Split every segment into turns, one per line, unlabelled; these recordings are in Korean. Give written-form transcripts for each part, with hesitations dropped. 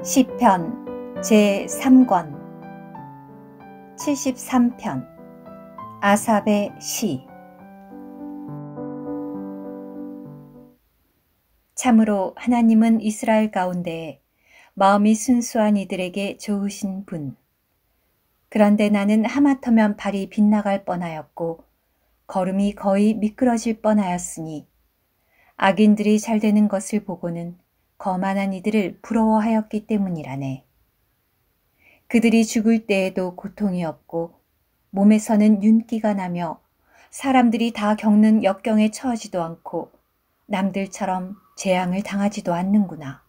시편 제3권 73편 아삽의 시. 참으로 하나님은 이스라엘 가운데 마음이 순수한 이들에게 좋으신 분. 그런데 나는 하마터면 발이 빗나갈 뻔하였고 걸음이 거의 미끄러질 뻔하였으니 악인들이 잘 되는 것을 보고는 거만한 이들을 부러워하였기 때문이라네. 그들이 죽을 때에도 고통이 없고 몸에서는 윤기가 나며 사람들이 다 겪는 역경에 처하지도 않고 남들처럼 재앙을 당하지도 않는구나.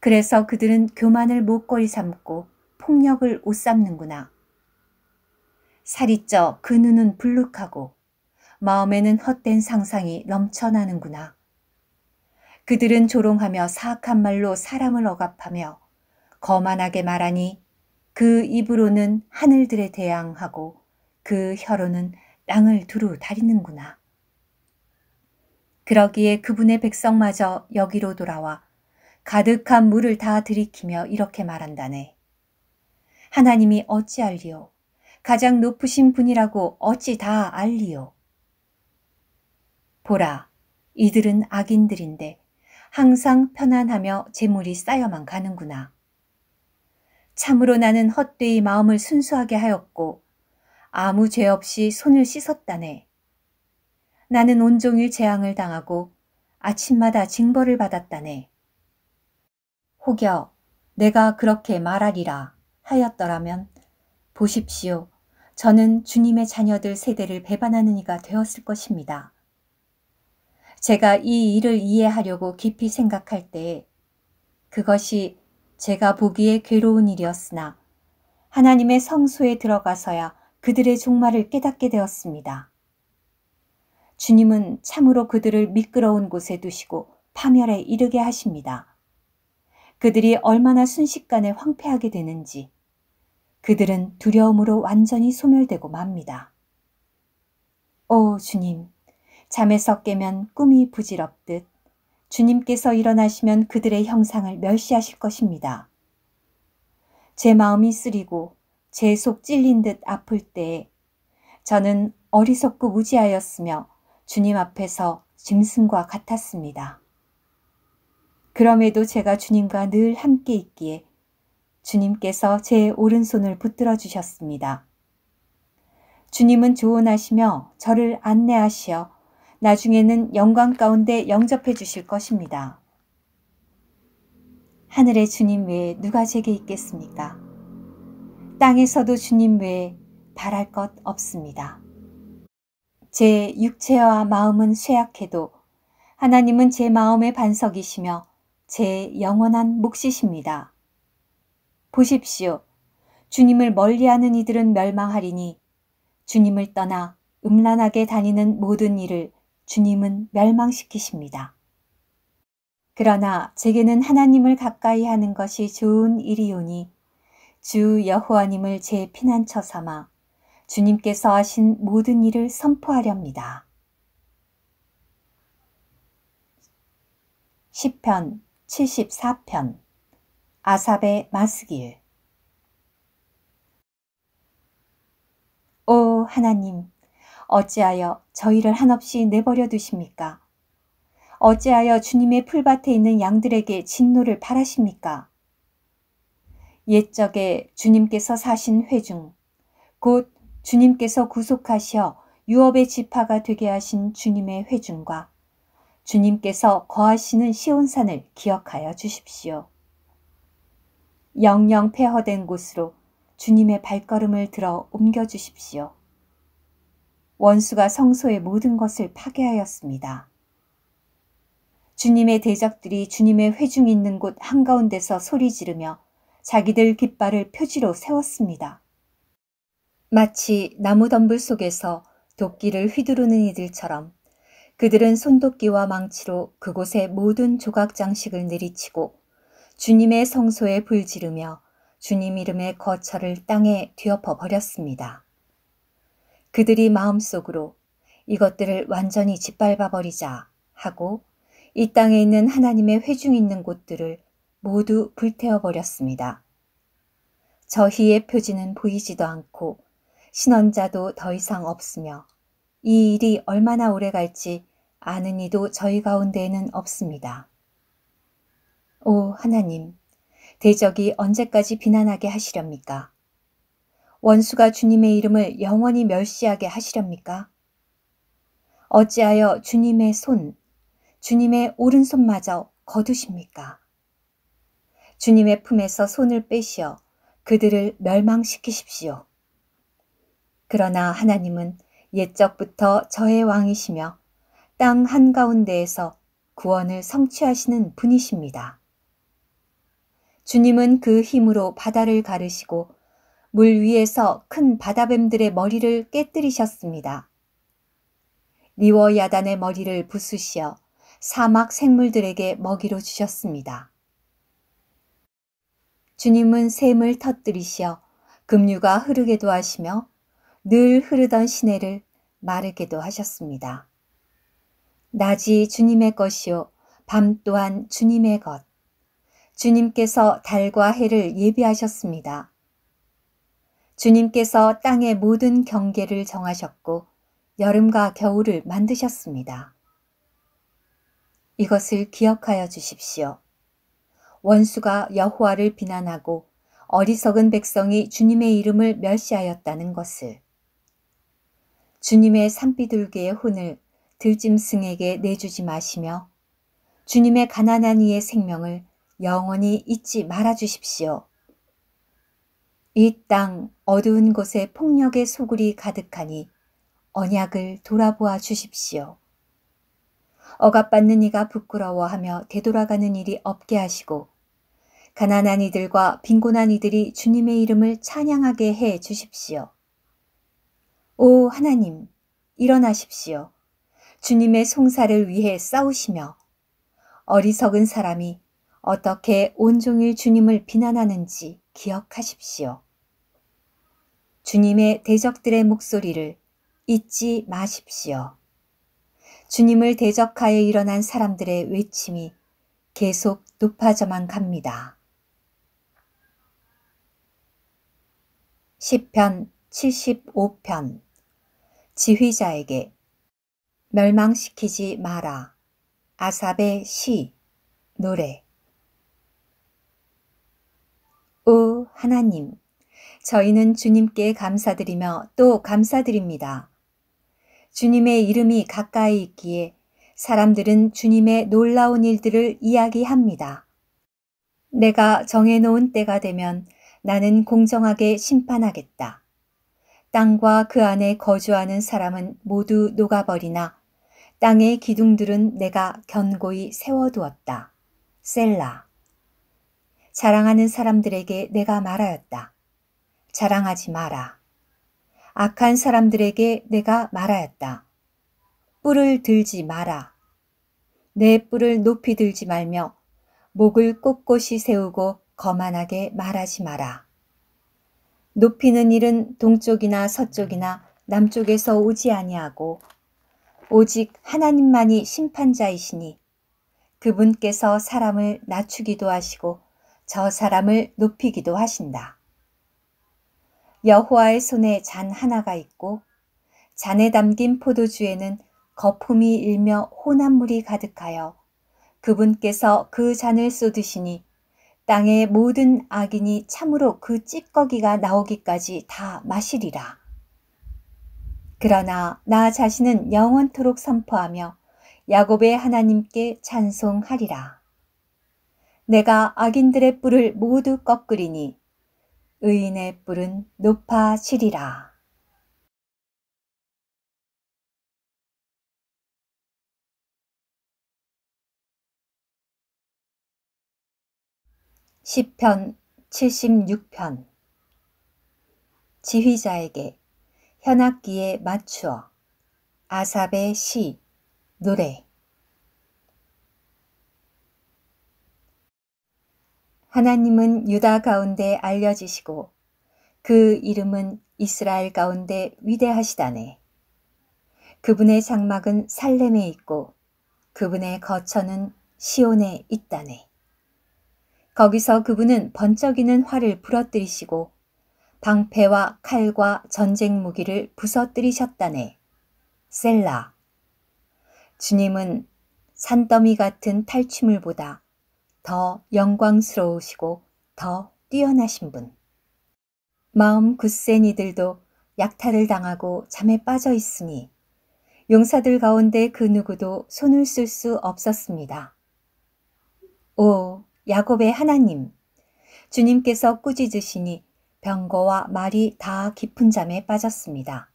그래서 그들은 교만을 목걸이 삼고 폭력을 옷 삼는구나. 살이 쪄 그 눈은 불룩하고 마음에는 헛된 상상이 넘쳐나는구나. 그들은 조롱하며 사악한 말로 사람을 억압하며 거만하게 말하니 그 입으로는 하늘들에 대항하고 그 혀로는 땅을 두루 다리는구나. 그러기에 그분의 백성마저 여기로 돌아와 가득한 물을 다 들이키며 이렇게 말한다네. 하나님이 어찌알리요? 가장 높으신 분이라고 어찌 다 알리요? 보라, 이들은 악인들인데 항상 편안하며 재물이 쌓여만 가는구나. 참으로 나는 헛되이 마음을 순수하게 하였고 아무 죄 없이 손을 씻었다네. 나는 온종일 재앙을 당하고 아침마다 징벌을 받았다네. 혹여 내가 그렇게 말하리라 하였더라면 보십시오. 저는 주님의 자녀들 세대를 배반하는 이가 되었을 것입니다. 제가 이 일을 이해하려고 깊이 생각할 때에 그것이 제가 보기에 괴로운 일이었으나 하나님의 성소에 들어가서야 그들의 종말을 깨닫게 되었습니다. 주님은 참으로 그들을 미끄러운 곳에 두시고 파멸에 이르게 하십니다. 그들이 얼마나 순식간에 황폐하게 되는지 그들은 두려움으로 완전히 소멸되고 맙니다. 오 주님, 잠에서 깨면 꿈이 부질없듯 주님께서 일어나시면 그들의 형상을 멸시하실 것입니다. 제 마음이 쓰리고 제 속 찔린 듯 아플 때에 저는 어리석고 무지하였으며 주님 앞에서 짐승과 같았습니다. 그럼에도 제가 주님과 늘 함께 있기에 주님께서 제 오른손을 붙들어 주셨습니다. 주님은 조언하시며 저를 안내하시어 나중에는 영광 가운데 영접해 주실 것입니다. 하늘의 주님 외에 누가 제게 있겠습니까? 땅에서도 주님 외에 바랄 것 없습니다. 제 육체와 마음은 쇠약해도 하나님은 제 마음의 반석이시며 제 영원한 몫이십니다. 보십시오. 주님을 멀리하는 이들은 멸망하리니 주님을 떠나 음란하게 다니는 모든 일을 주님은 멸망시키십니다. 그러나 제게는 하나님을 가까이 하는 것이 좋은 일이오니 주 여호와님을 제 피난처 삼아 주님께서 하신 모든 일을 선포하렵니다. 시편 74편 아삽의 마스길. 오 하나님, 어찌하여 저희를 한없이 내버려 두십니까? 어찌하여 주님의 풀밭에 있는 양들에게 진노를 바라십니까? 옛적에 주님께서 사신 회중, 곧 주님께서 구속하시어 유업의 지파가 되게 하신 주님의 회중과 주님께서 거하시는 시온산을 기억하여 주십시오. 영영 폐허된 곳으로 주님의 발걸음을 들어 옮겨 주십시오. 원수가 성소의 모든 것을 파괴하였습니다. 주님의 대적들이 주님의 회중 있는 곳 한가운데서 소리 지르며 자기들 깃발을 표지로 세웠습니다. 마치 나무덤불 속에서 도끼를 휘두르는 이들처럼 그들은 손도끼와 망치로 그곳의 모든 조각 장식을 내리치고 주님의 성소에 불 지르며 주님 이름의 거처를 땅에 뒤엎어 버렸습니다. 그들이 마음속으로 이것들을 완전히 짓밟아 버리자 하고 이 땅에 있는 하나님의 회중 있는 곳들을 모두 불태워버렸습니다. 저희의 표지는 보이지도 않고 신원자도 더 이상 없으며 이 일이 얼마나 오래 갈지 아는 이도 저희 가운데에는 없습니다. 오 하나님, 대적이 언제까지 비난하게 하시렵니까? 원수가 주님의 이름을 영원히 멸시하게 하시렵니까? 어찌하여 주님의 손, 주님의 오른손마저 거두십니까? 주님의 품에서 손을 빼시어 그들을 멸망시키십시오. 그러나 하나님은 옛적부터 저의 왕이시며 땅 한가운데에서 구원을 성취하시는 분이십니다. 주님은 그 힘으로 바다를 가르시고 물 위에서 큰 바다뱀들의 머리를 깨뜨리셨습니다. 리워야단의 머리를 부수시어 사막 생물들에게 먹이로 주셨습니다. 주님은 샘을 터뜨리시어 급류가 흐르게도 하시며 늘 흐르던 시내를 마르게도 하셨습니다. 낮이 주님의 것이요 밤 또한 주님의 것. 주님께서 달과 해를 예비하셨습니다. 주님께서 땅의 모든 경계를 정하셨고 여름과 겨울을 만드셨습니다. 이것을 기억하여 주십시오. 원수가 여호와를 비난하고 어리석은 백성이 주님의 이름을 멸시하였다는 것을. 주님의 산비둘기의 혼을 들짐승에게 내주지 마시며 주님의 가난한 이의 생명을 영원히 잊지 말아 주십시오. 이 땅 어두운 곳에 폭력의 소굴이 가득하니 언약을 돌아보아 주십시오. 억압받는 이가 부끄러워하며 되돌아가는 일이 없게 하시고 가난한 이들과 빈곤한 이들이 주님의 이름을 찬양하게 해 주십시오. 오 하나님, 일어나십시오. 주님의 송사를 위해 싸우시며 어리석은 사람이 어떻게 온종일 주님을 비난하는지 기억하십시오. 주님의 대적들의 목소리를 잊지 마십시오. 주님을 대적하여 일어난 사람들의 외침이 계속 높아져만 갑니다. 시편 75편. 지휘자에게 멸망시키지 마라. 아삽의 시, 노래. 오 하나님, 저희는 주님께 감사드리며 또 감사드립니다. 주님의 이름이 가까이 있기에 사람들은 주님의 놀라운 일들을 이야기합니다. 내가 정해놓은 때가 되면 나는 공정하게 심판하겠다. 땅과 그 안에 거주하는 사람은 모두 녹아버리나 땅의 기둥들은 내가 견고히 세워두었다. 셀라. 자랑하는 사람들에게 내가 말하였다. 자랑하지 마라. 악한 사람들에게 내가 말하였다. 뿔을 들지 마라. 내 뿔을 높이 들지 말며 목을 꼿꼿이 세우고 거만하게 말하지 마라. 높이는 일은 동쪽이나 서쪽이나 남쪽에서 오지 아니하고 오직 하나님만이 심판자이시니 그분께서 사람을 낮추기도 하시고 저 사람을 높이기도 하신다. 여호와의 손에 잔 하나가 있고 잔에 담긴 포도주에는 거품이 일며 혼합물이 가득하여 그분께서 그 잔을 쏟으시니 땅의 모든 악인이 참으로 그 찌꺼기가 나오기까지 다 마시리라. 그러나 나 자신은 영원토록 선포하며 야곱의 하나님께 찬송하리라. 내가 악인들의 뿔을 모두 꺾으리니 의인의 뿔은 높아지리라. 시편 76편. 지휘자에게 현악기에 맞추어. 아삽의 시, 노래. 하나님은 유다 가운데 알려지시고 그 이름은 이스라엘 가운데 위대하시다네. 그분의 장막은 살렘에 있고 그분의 거처는 시온에 있다네. 거기서 그분은 번쩍이는 활을 부러뜨리시고 방패와 칼과 전쟁 무기를 부서뜨리셨다네. 셀라. 주님은 산더미 같은 탈취물보다 더 영광스러우시고 더 뛰어나신 분. 마음 굳센 이들도 약탈을 당하고 잠에 빠져 있으니 용사들 가운데 그 누구도 손을 쓸 수 없었습니다. 오, 야곱의 하나님! 주님께서 꾸짖으시니 병거와 말이 다 깊은 잠에 빠졌습니다.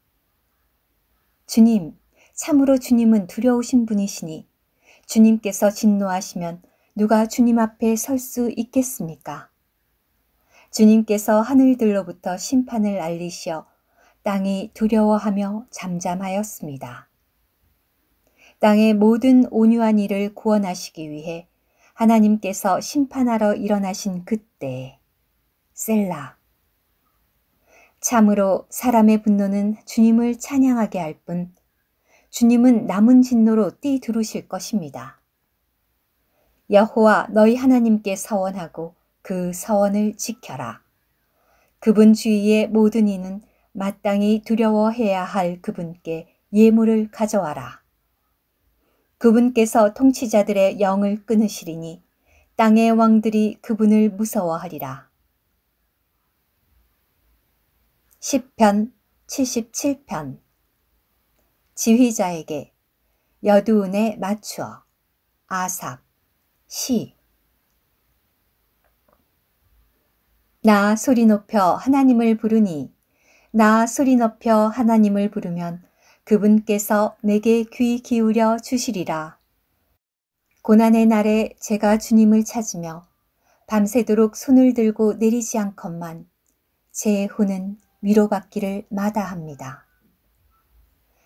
주님, 참으로 주님은 두려우신 분이시니 주님께서 진노하시면 누가 주님 앞에 설 수 있겠습니까? 주님께서 하늘들로부터 심판을 알리시어 땅이 두려워하며 잠잠하였습니다. 땅의 모든 온유한 일을 구원하시기 위해 하나님께서 심판하러 일어나신 그때 셀라. 참으로 사람의 분노는 주님을 찬양하게 할 뿐 주님은 남은 진노로 뛰두르실 것입니다. 여호와 너희 하나님께 서원하고 그 서원을 지켜라. 그분 주위의 모든 이는 마땅히 두려워해야 할 그분께 예물을 가져와라. 그분께서 통치자들의 영을 끊으시리니 땅의 왕들이 그분을 무서워하리라. 시편 77편. 지휘자에게 여두운에 맞추어. 아삽. 시. 나 소리 높여 하나님을 부르니 나 소리 높여 하나님을 부르면 그분께서 내게 귀 기울여 주시리라. 고난의 날에 제가 주님을 찾으며 밤새도록 손을 들고 내리지 않건만 제 혼은 위로받기를 마다합니다.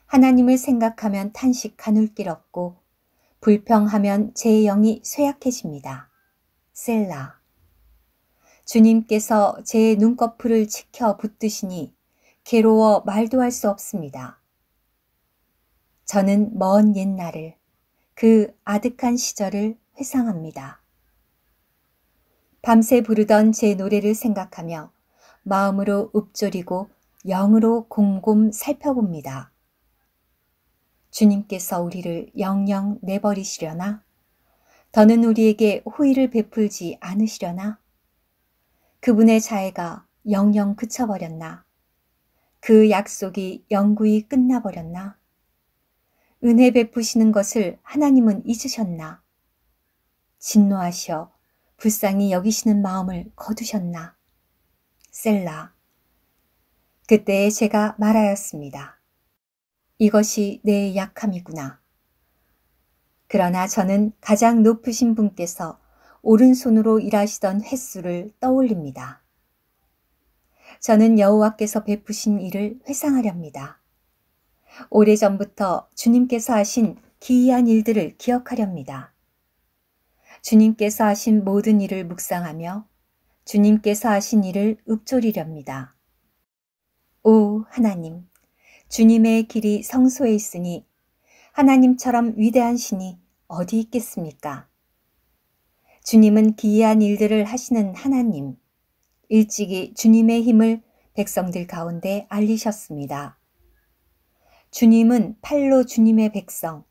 하나님을 생각하면 탄식 가눌 길 없고 불평하면 제 영이 쇠약해집니다. 셀라. 주님께서 제 눈꺼풀을 치켜 붙드시니 괴로워 말도 할 수 없습니다. 저는 먼 옛날을, 그 아득한 시절을 회상합니다. 밤새 부르던 제 노래를 생각하며 마음으로 읊조리고 영으로 곰곰 살펴봅니다. 주님께서 우리를 영영 내버리시려나? 더는 우리에게 호의를 베풀지 않으시려나? 그분의 자애가 영영 그쳐버렸나? 그 약속이 영구히 끝나버렸나? 은혜 베푸시는 것을 하나님은 잊으셨나? 진노하시어 불쌍히 여기시는 마음을 거두셨나? 셀라. 그때 제가 말하였습니다. 이것이 내 약함이구나. 그러나 저는 가장 높으신 분께서 오른손으로 일하시던 횟수를 떠올립니다. 저는 여호와께서 베푸신 일을 회상하렵니다. 오래전부터 주님께서 하신 기이한 일들을 기억하렵니다. 주님께서 하신 모든 일을 묵상하며 주님께서 하신 일을 읊조리렵니다. 오 하나님, 주님의 길이 성소에 있으니 하나님처럼 위대한 신이 어디 있겠습니까? 주님은 기이한 일들을 하시는 하나님, 일찍이 주님의 힘을 백성들 가운데 알리셨습니다. 주님은 팔로 주님의 백성,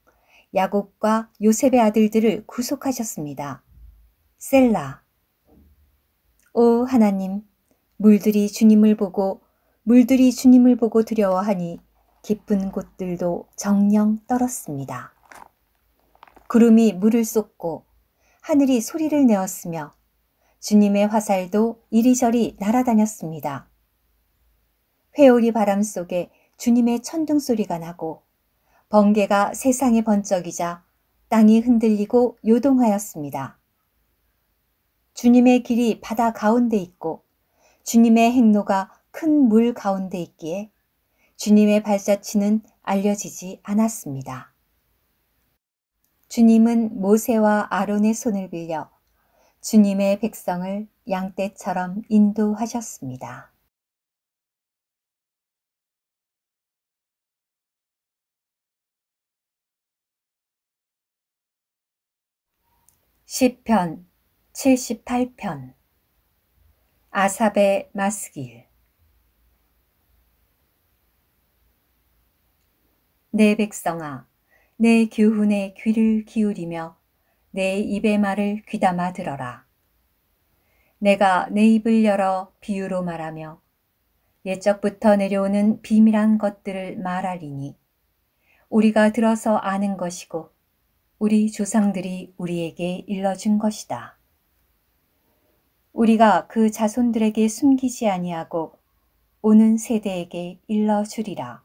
야곱과 요셉의 아들들을 구속하셨습니다. 셀라. 오 하나님, 물들이 주님을 보고 두려워하니 깊은 곳들도 정령 떨었습니다. 구름이 물을 쏟고 하늘이 소리를 내었으며 주님의 화살도 이리저리 날아다녔습니다. 회오리 바람 속에 주님의 천둥 소리가 나고 번개가 세상에 번쩍이자 땅이 흔들리고 요동하였습니다. 주님의 길이 바다 가운데 있고 주님의 행로가 큰 물 가운데 있기에 주님의 발자취는 알려지지 않았습니다. 주님은 모세와 아론의 손을 빌려 주님의 백성을 양떼처럼 인도하셨습니다. 시편 78편 아삽의 마스길. 내 백성아, 내 교훈에 귀를 기울이며 내 입의 말을 귀담아 들어라. 내가 내 입을 열어 비유로 말하며 옛적부터 내려오는 비밀한 것들을 말하리니 우리가 들어서 아는 것이고 우리 조상들이 우리에게 일러준 것이다. 우리가 그 자손들에게 숨기지 아니하고 오는 세대에게 일러주리라.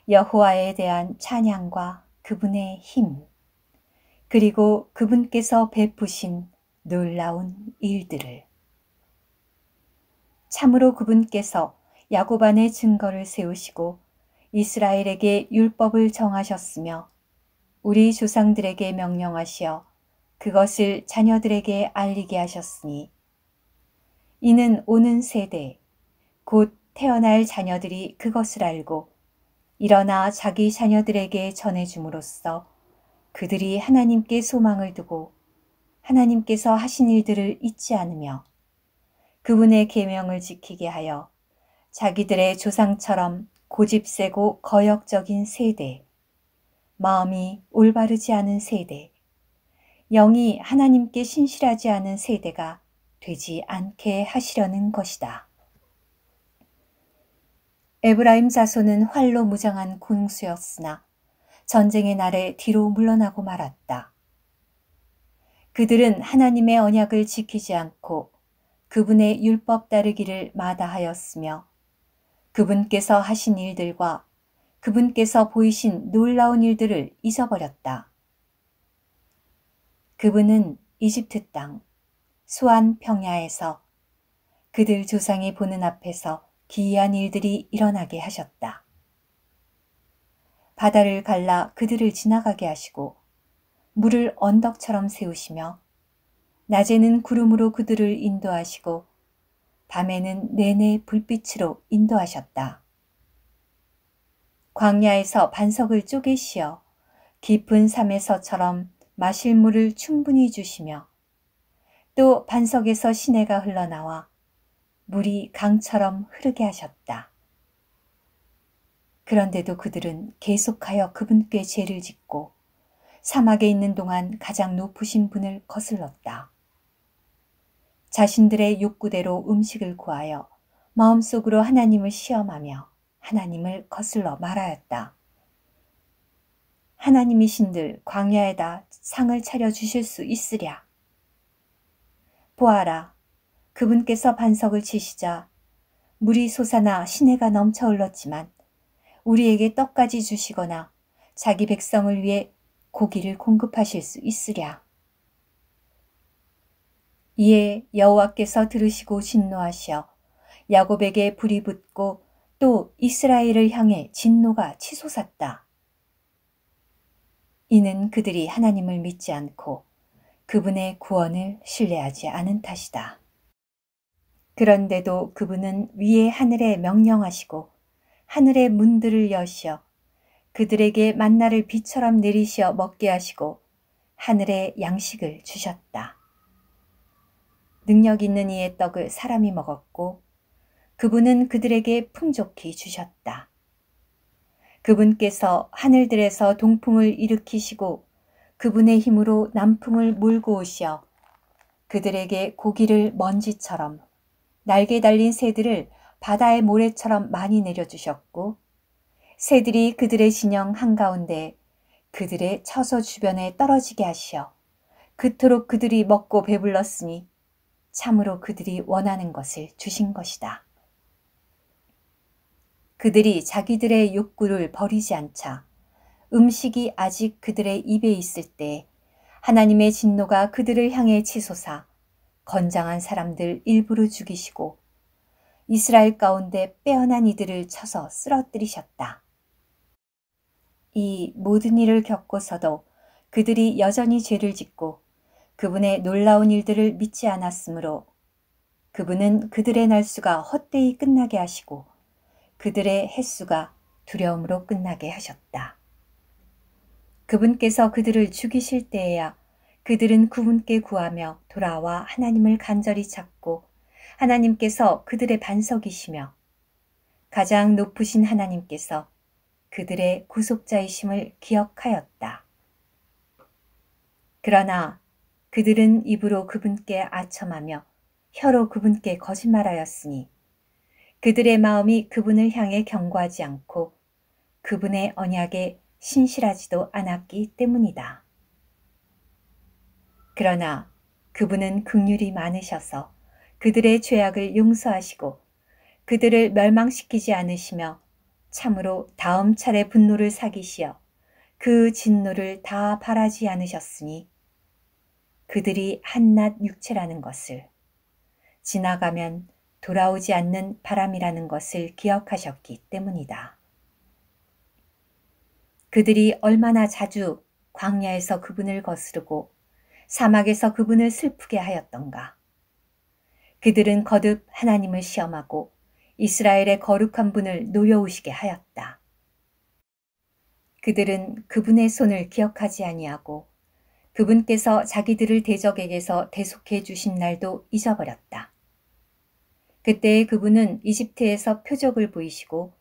여호와에 대한 찬양과 그분의 힘, 그리고 그분께서 베푸신 놀라운 일들을. 참으로 그분께서 야곱 안에 증거를 세우시고 이스라엘에게 율법을 정하셨으며 우리 조상들에게 명령하시어 그것을 자녀들에게 알리게 하셨으니 이는 오는 세대 곧 태어날 자녀들이 그것을 알고 일어나 자기 자녀들에게 전해줌으로써 그들이 하나님께 소망을 두고 하나님께서 하신 일들을 잊지 않으며 그분의 계명을 지키게 하여 자기들의 조상처럼 고집세고 거역적인 세대, 마음이 올바르지 않은 세대, 영이 하나님께 신실하지 않은 세대가 되지 않게 하시려는 것이다. 에브라임 자손은 활로 무장한 군수였으나 전쟁의 날에 뒤로 물러나고 말았다. 그들은 하나님의 언약을 지키지 않고 그분의 율법 따르기를 마다하였으며 그분께서 하신 일들과 그분께서 보이신 놀라운 일들을 잊어버렸다. 그분은 이집트 땅, 수안 평야에서 그들 조상이 보는 앞에서 기이한 일들이 일어나게 하셨다. 바다를 갈라 그들을 지나가게 하시고 물을 언덕처럼 세우시며 낮에는 구름으로 그들을 인도하시고 밤에는 내내 불빛으로 인도하셨다. 광야에서 반석을 쪼개시어 깊은 삶에서처럼 마실 물을 충분히 주시며 또 반석에서 시내가 흘러나와 물이 강처럼 흐르게 하셨다. 그런데도 그들은 계속하여 그분께 죄를 짓고 사막에 있는 동안 가장 높으신 분을 거슬렀다. 자신들의 욕구대로 음식을 구하여 마음속으로 하나님을 시험하며 하나님을 거슬러 말하였다. 하나님이신들 광야에다 상을 차려주실 수 있으랴. 보아라, 그분께서 반석을 치시자 물이 솟아나 시내가 넘쳐 흘렀지만 우리에게 떡까지 주시거나 자기 백성을 위해 고기를 공급하실 수 있으랴. 이에 여호와께서 들으시고 진노하시어 야곱에게 불이 붙고 또 이스라엘을 향해 진노가 치솟았다. 이는 그들이 하나님을 믿지 않고 그분의 구원을 신뢰하지 않은 탓이다. 그런데도 그분은 위에 하늘에 명령하시고 하늘의 문들을 여시어 그들에게 만나를 비처럼 내리시어 먹게 하시고 하늘에 양식을 주셨다. 능력 있는 이의 떡을 사람이 먹었고 그분은 그들에게 풍족히 주셨다. 그분께서 하늘들에서 동풍을 일으키시고 그분의 힘으로 남풍을 몰고 오시어 그들에게 고기를 먼지처럼 날개 달린 새들을 바다의 모래처럼 많이 내려주셨고 새들이 그들의 진영 한가운데 그들의 처소 주변에 떨어지게 하시어 그토록 그들이 먹고 배불렀으니 참으로 그들이 원하는 것을 주신 것이다. 그들이 자기들의 욕구를 버리지 않자 음식이 아직 그들의 입에 있을 때 하나님의 진노가 그들을 향해 치솟아 건장한 사람들 일부를 죽이시고 이스라엘 가운데 빼어난 이들을 쳐서 쓰러뜨리셨다. 이 모든 일을 겪고서도 그들이 여전히 죄를 짓고 그분의 놀라운 일들을 믿지 않았으므로 그분은 그들의 날수가 헛되이 끝나게 하시고 그들의 횟수가 두려움으로 끝나게 하셨다. 그분께서 그들을 죽이실 때에야 그들은 그분께 구하며 돌아와 하나님을 간절히 찾고 하나님께서 그들의 반석이시며 가장 높으신 하나님께서 그들의 구속자이심을 기억하였다. 그러나 그들은 입으로 그분께 아첨하며 혀로 그분께 거짓말하였으니 그들의 마음이 그분을 향해 경고하지 않고 그분의 언약에 신실하지도 않았기 때문이다. 그러나 그분은 긍휼이 많으셔서 그들의 죄악을 용서하시고 그들을 멸망시키지 않으시며 참으로 다음 차례 분노를 사기시어 그 진노를 다 바라지 않으셨으니 그들이 한낱 육체라는 것을 지나가면 돌아오지 않는 바람이라는 것을 기억하셨기 때문이다. 그들이 얼마나 자주 광야에서 그분을 거스르고 사막에서 그분을 슬프게 하였던가. 그들은 거듭 하나님을 시험하고 이스라엘의 거룩한 분을 노여우시게 하였다. 그들은 그분의 손을 기억하지 아니하고 그분께서 자기들을 대적에게서 대속해 주신 날도 잊어버렸다. 그때 그분은 이집트에서 표적을 보이시고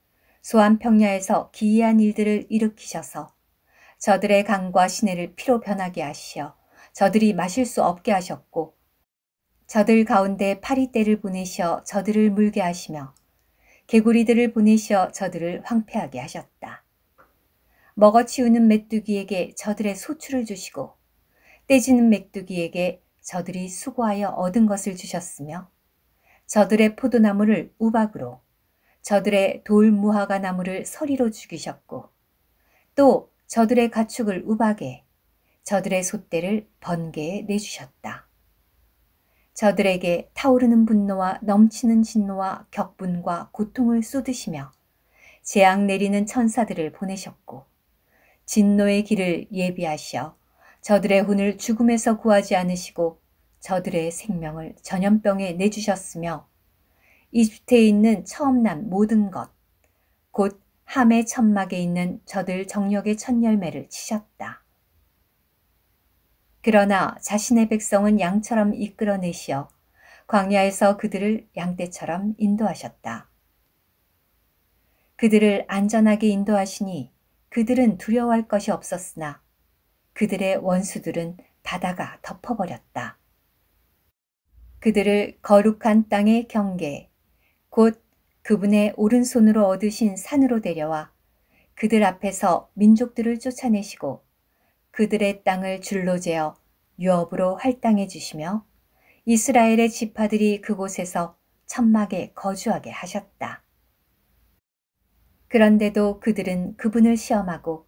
소안 평야에서 기이한 일들을 일으키셔서 저들의 강과 시내를 피로 변하게 하시어 저들이 마실 수 없게 하셨고 저들 가운데 파리떼를 보내셔 저들을 물게 하시며 개구리들을 보내셔 저들을 황폐하게 하셨다. 먹어치우는 메뚜기에게 저들의 소출을 주시고 떼지는 메뚜기에게 저들이 수고하여 얻은 것을 주셨으며 저들의 포도나무를 우박으로 저들의 돌무화과 나무를 서리로 죽이셨고 또 저들의 가축을 우박에 저들의 솥대를 번개에 내주셨다. 저들에게 타오르는 분노와 넘치는 진노와 격분과 고통을 쏟으시며 재앙 내리는 천사들을 보내셨고 진노의 길을 예비하시어 저들의 혼을 죽음에서 구하지 않으시고 저들의 생명을 전염병에 내주셨으며 이집트에 있는 처음 난 모든 것, 곧 함의 천막에 있는 저들 정력의 첫 열매를 치셨다. 그러나 자신의 백성은 양처럼 이끌어내시어 광야에서 그들을 양떼처럼 인도하셨다. 그들을 안전하게 인도하시니 그들은 두려워할 것이 없었으나 그들의 원수들은 바다가 덮어버렸다. 그들을 거룩한 땅의 경계, 곧 그분의 오른손으로 얻으신 산으로 데려와 그들 앞에서 민족들을 쫓아내시고 그들의 땅을 줄로 재어 유업으로 할당해 주시며 이스라엘의 지파들이 그곳에서 천막에 거주하게 하셨다. 그런데도 그들은 그분을 시험하고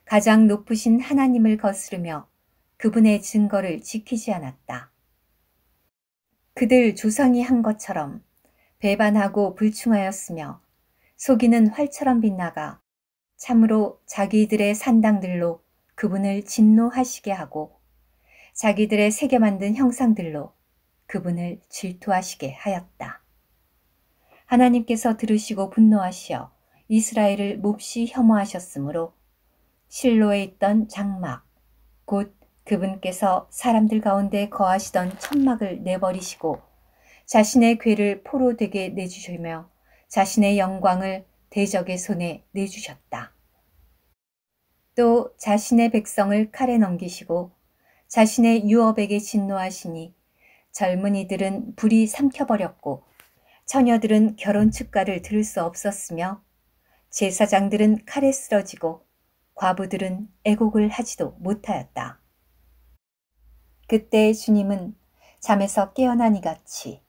가장 높으신 하나님을 거스르며 그분의 증거를 지키지 않았다. 그들 조상이 한 것처럼 배반하고 불충하였으며 속이는 활처럼 빗나가 참으로 자기들의 산당들로 그분을 진노하시게 하고 자기들의 새겨 만든 형상들로 그분을 질투하시게 하였다. 하나님께서 들으시고 분노하시어 이스라엘을 몹시 혐오하셨으므로 실로에 있던 장막, 곧 그분께서 사람들 가운데 거하시던 천막을 내버리시고 자신의 궤를 포로 되게 내주시며 자신의 영광을 대적의 손에 내주셨다. 또 자신의 백성을 칼에 넘기시고 자신의 유업에게 진노하시니 젊은이들은 불이 삼켜버렸고 처녀들은 결혼 축가를 들을 수 없었으며 제사장들은 칼에 쓰러지고 과부들은 애곡을 하지도 못하였다. 그때 주님은 잠에서 깨어나니 같이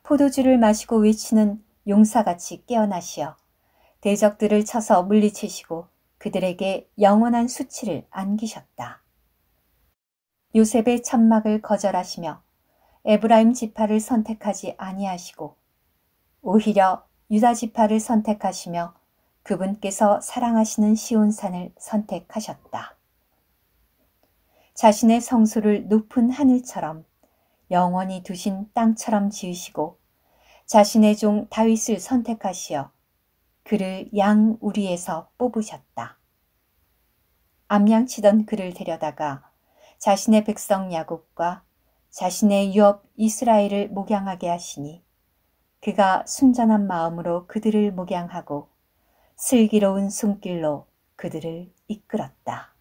포도주를 마시고 외치는 용사같이 깨어나시어 대적들을 쳐서 물리치시고 그들에게 영원한 수치를 안기셨다. 요셉의 천막을 거절하시며 에브라임 지파를 선택하지 아니하시고 오히려 유다 지파를 선택하시며 그분께서 사랑하시는 시온산을 선택하셨다. 자신의 성소를 높은 하늘처럼 영원히 두신 땅처럼 지으시고 자신의 종 다윗을 선택하시어 그를 양 우리에서 뽑으셨다. 암양치던 그를 데려다가 자신의 백성 야곱과 자신의 유업 이스라엘을 목양하게 하시니 그가 순전한 마음으로 그들을 목양하고 슬기로운 손길로 그들을 이끌었다.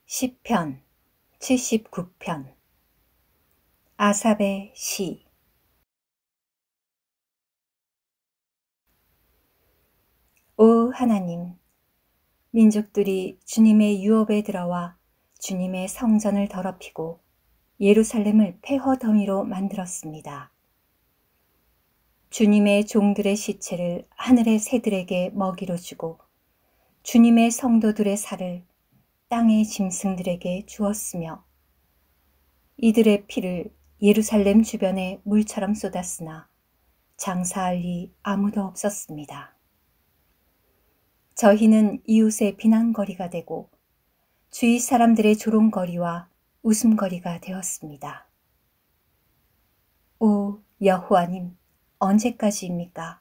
시편 79편 아삽의 시. 오 하나님, 민족들이 주님의 유업에 들어와 주님의 성전을 더럽히고 예루살렘을 폐허더미로 만들었습니다. 주님의 종들의 시체를 하늘의 새들에게 먹이로 주고 주님의 성도들의 살을 땅의 짐승들에게 주었으며 이들의 피를 예루살렘 주변에 물처럼 쏟았으나 장사할 리 아무도 없었습니다. 저희는 이웃의 비난거리가 되고 주위 사람들의 조롱거리와 웃음거리가 되었습니다. 오 여호와님, 언제까지입니까?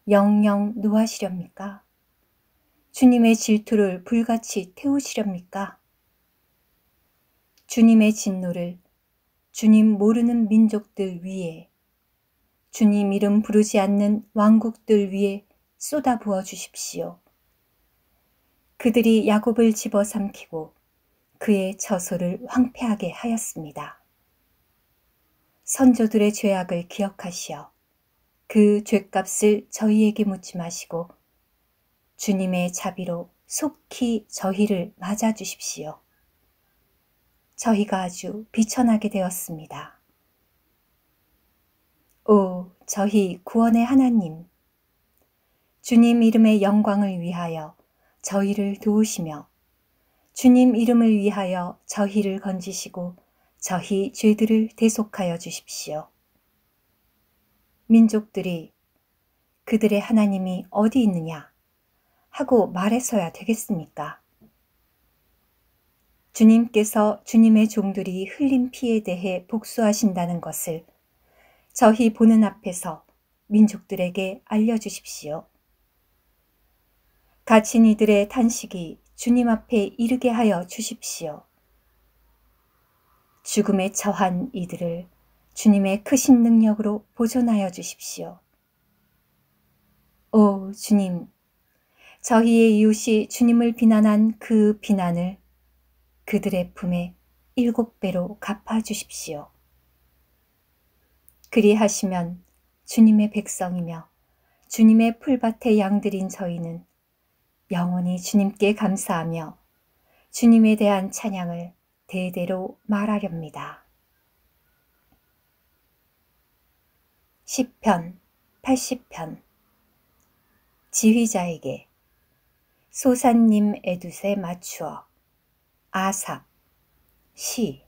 영영 노하시렵니까? 주님의 질투를 불같이 태우시렵니까? 주님의 진노를 주님 모르는 민족들 위에, 주님 이름 부르지 않는 왕국들 위에 쏟아부어 주십시오. 그들이 야곱을 집어삼키고 그의 처소를 황폐하게 하였습니다. 선조들의 죄악을 기억하시어 그 죄값을 저희에게 묻지 마시고 주님의 자비로 속히 저희를 맞아주십시오. 저희가 아주 비천하게 되었습니다. 오, 저희 구원의 하나님, 주님 이름의 영광을 위하여 저희를 도우시며 주님 이름을 위하여 저희를 건지시고 저희 죄들을 대속하여 주십시오. 민족들이 그들의 하나님이 어디 있느냐 하고 말해서야 되겠습니까? 주님께서 주님의 종들이 흘린 피에 대해 복수하신다는 것을 저희 보는 앞에서 민족들에게 알려주십시오. 갇힌 이들의 탄식이 주님 앞에 이르게 하여 주십시오. 죽음에 처한 이들을 주님의 크신 능력으로 보존하여 주십시오. 오 주님, 저희의 이웃이 주님을 비난한 그 비난을 그들의 품에 7배로 갚아주십시오. 그리하시면 주님의 백성이며 주님의 풀밭의 양들인 저희는 영원히 주님께 감사하며 주님에 대한 찬양을 대대로 말하렵니다. 시편 80편 지휘자에게 소산님 에두세 맞추어 아삽 시.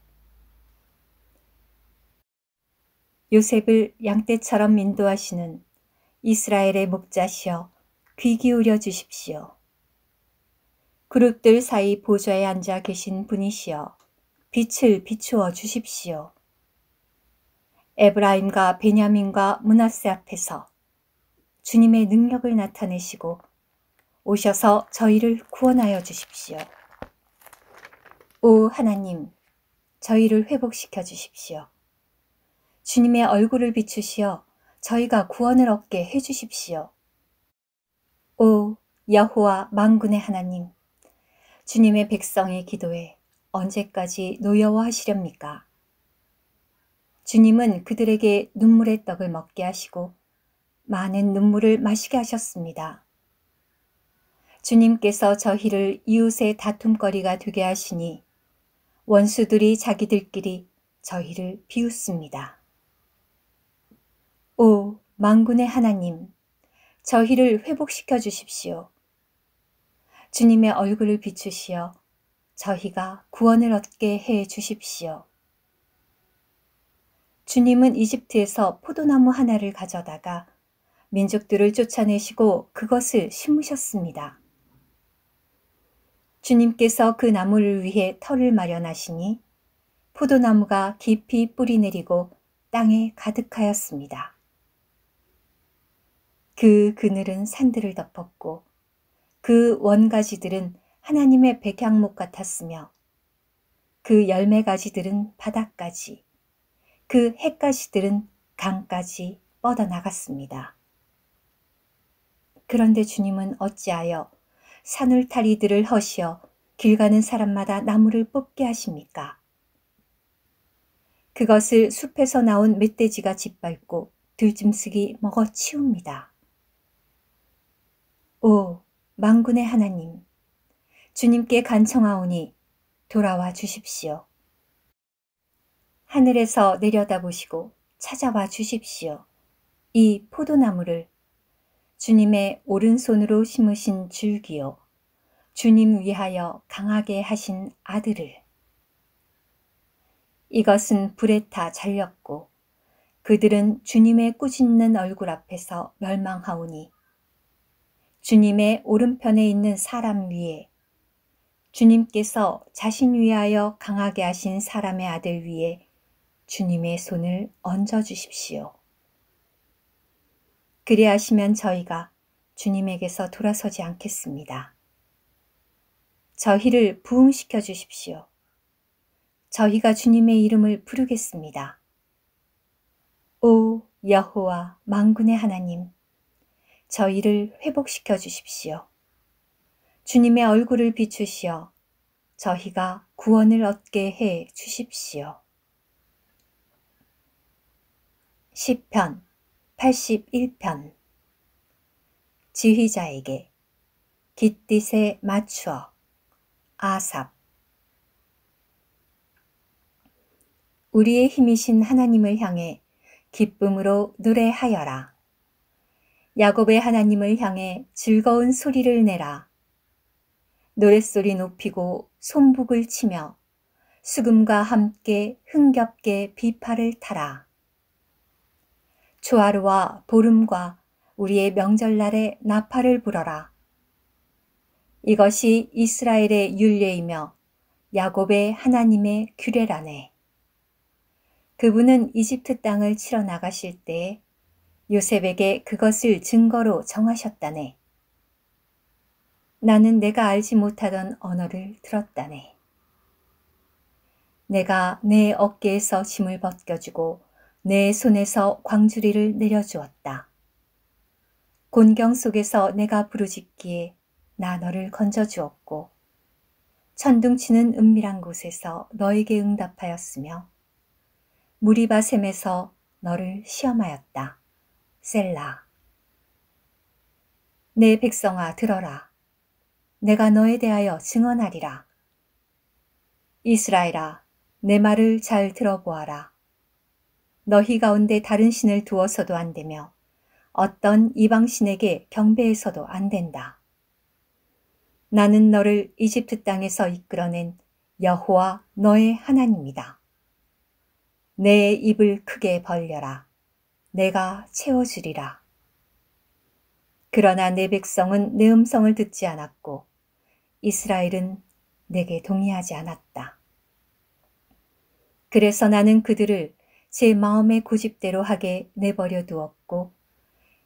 요셉을 양떼처럼 인도하시는 이스라엘의 목자시여 귀 기울여 주십시오. 그룹들 사이 보좌에 앉아 계신 분이시여 빛을 비추어 주십시오. 에브라임과 베냐민과 므낫세 앞에서 주님의 능력을 나타내시고 오셔서 저희를 구원하여 주십시오. 오 하나님, 저희를 회복시켜 주십시오. 주님의 얼굴을 비추시어 저희가 구원을 얻게 해 주십시오. 오 여호와 만군의 하나님, 주님의 백성의 기도에 언제까지 노여워하시렵니까? 주님은 그들에게 눈물의 떡을 먹게 하시고 많은 눈물을 마시게 하셨습니다. 주님께서 저희를 이웃의 다툼거리가 되게 하시니 원수들이 자기들끼리 저희를 비웃습니다. 오 만군의 하나님, 저희를 회복시켜 주십시오. 주님의 얼굴을 비추시어 저희가 구원을 얻게 해 주십시오. 주님은 이집트에서 포도나무 하나를 가져다가 민족들을 쫓아내시고 그것을 심으셨습니다. 주님께서 그 나무를 위해 터를 마련하시니 포도나무가 깊이 뿌리 내리고 땅에 가득하였습니다. 그 그늘은 산들을 덮었고 그 원가지들은 하나님의 백향목 같았으며 그 열매가지들은 바닥까지, 그 햇가지들은 강까지 뻗어나갔습니다. 그런데 주님은 어찌하여 산울타리들을 허시어 길 가는 사람마다 나무를 뽑게 하십니까? 그것을 숲에서 나온 멧돼지가 짓밟고 들짐승이 먹어치웁니다. 오, 만군의 하나님, 주님께 간청하오니 돌아와 주십시오. 하늘에서 내려다보시고 찾아와 주십시오. 이 포도나무를 주님의 오른손으로 심으신 줄기요, 주님 위하여 강하게 하신 아들을. 이것은 불에 타 잘렸고 그들은 주님의 꾸짖는 얼굴 앞에서 멸망하오니 주님의 오른편에 있는 사람 위에, 주님께서 자신 위하여 강하게 하신 사람의 아들 위에 주님의 손을 얹어 주십시오. 그리하시면 저희가 주님에게서 돌아서지 않겠습니다. 저희를 부흥시켜 주십시오. 저희가 주님의 이름을 부르겠습니다. 오 여호와 만군의 하나님, 저희를 회복시켜 주십시오. 주님의 얼굴을 비추시어 저희가 구원을 얻게 해 주십시오. 시편 81편. 지휘자에게 깃딧에 맞추어. 아삽. 우리의 힘이신 하나님을 향해 기쁨으로 노래하여라. 야곱의 하나님을 향해 즐거운 소리를 내라. 노랫소리 높이고 손북을 치며 수금과 함께 흥겹게 비파를 타라. 초하루와 보름과 우리의 명절날에 나팔을 불어라. 이것이 이스라엘의 율례이며 야곱의 하나님의 규례라네. 그분은 이집트 땅을 치러 나가실 때에 요셉에게 그것을 증거로 정하셨다네. 나는 내가 알지 못하던 언어를 들었다네. 내가 내 어깨에서 짐을 벗겨주고 내 손에서 광주리를 내려주었다. 곤경 속에서 내가 부르짖기에 나 너를 건져주었고 천둥치는 은밀한 곳에서 너에게 응답하였으며 무리바셈에서 너를 시험하였다. 셀라. 내 백성아 들어라. 내가 너에 대하여 증언하리라. 이스라엘아, 내 말을 잘 들어보아라. 너희 가운데 다른 신을 두어서도 안 되며 어떤 이방신에게 경배해서도 안 된다. 나는 너를 이집트 땅에서 이끌어낸 여호와 너의 하나님이다. 내 입을 크게 벌려라. 내가 채워주리라. 그러나 내 백성은 내 음성을 듣지 않았고 이스라엘은 내게 동의하지 않았다. 그래서 나는 그들을 제 마음의 고집대로 하게 내버려 두었고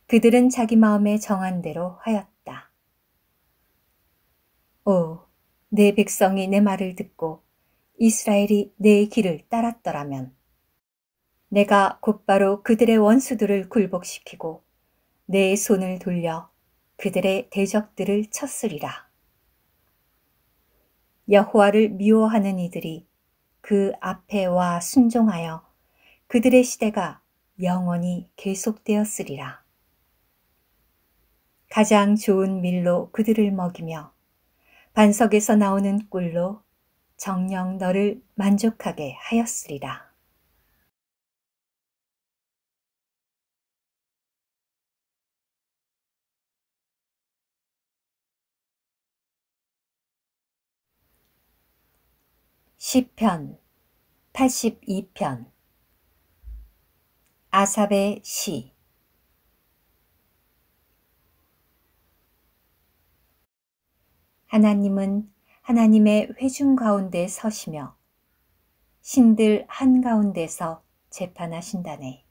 그들은 자기 마음에 정한 대로 하였다. 오, 내 백성이 내 말을 듣고 이스라엘이 내 길을 따랐더라면 내가 곧바로 그들의 원수들을 굴복시키고 내 손을 돌려 그들의 대적들을 쳤으리라. 여호와를 미워하는 이들이 그 앞에 와 순종하여 그들의 시대가 영원히 계속되었으리라. 가장 좋은 밀로 그들을 먹이며 반석에서 나오는 꿀로 정녕 너를 만족하게 하였으리라. 시편 82편. 아삽의 시. 하나님은 하나님의 회중 가운데 서시며 신들 한가운데서 재판하신다네.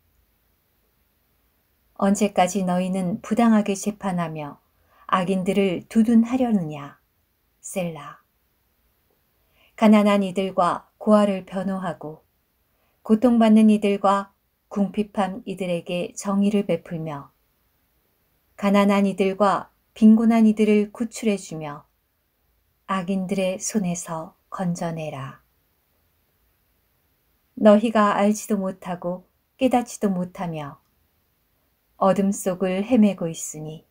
언제까지 너희는 부당하게 재판하며 악인들을 두둔하려느냐, 셀라. 가난한 이들과 고아를 변호하고 고통받는 이들과 궁핍한 이들에게 정의를 베풀며 가난한 이들과 빈곤한 이들을 구출해주며 악인들의 손에서 건져내라. 너희가 알지도 못하고 깨닫지도 못하며 어둠 속을 헤매고 있으니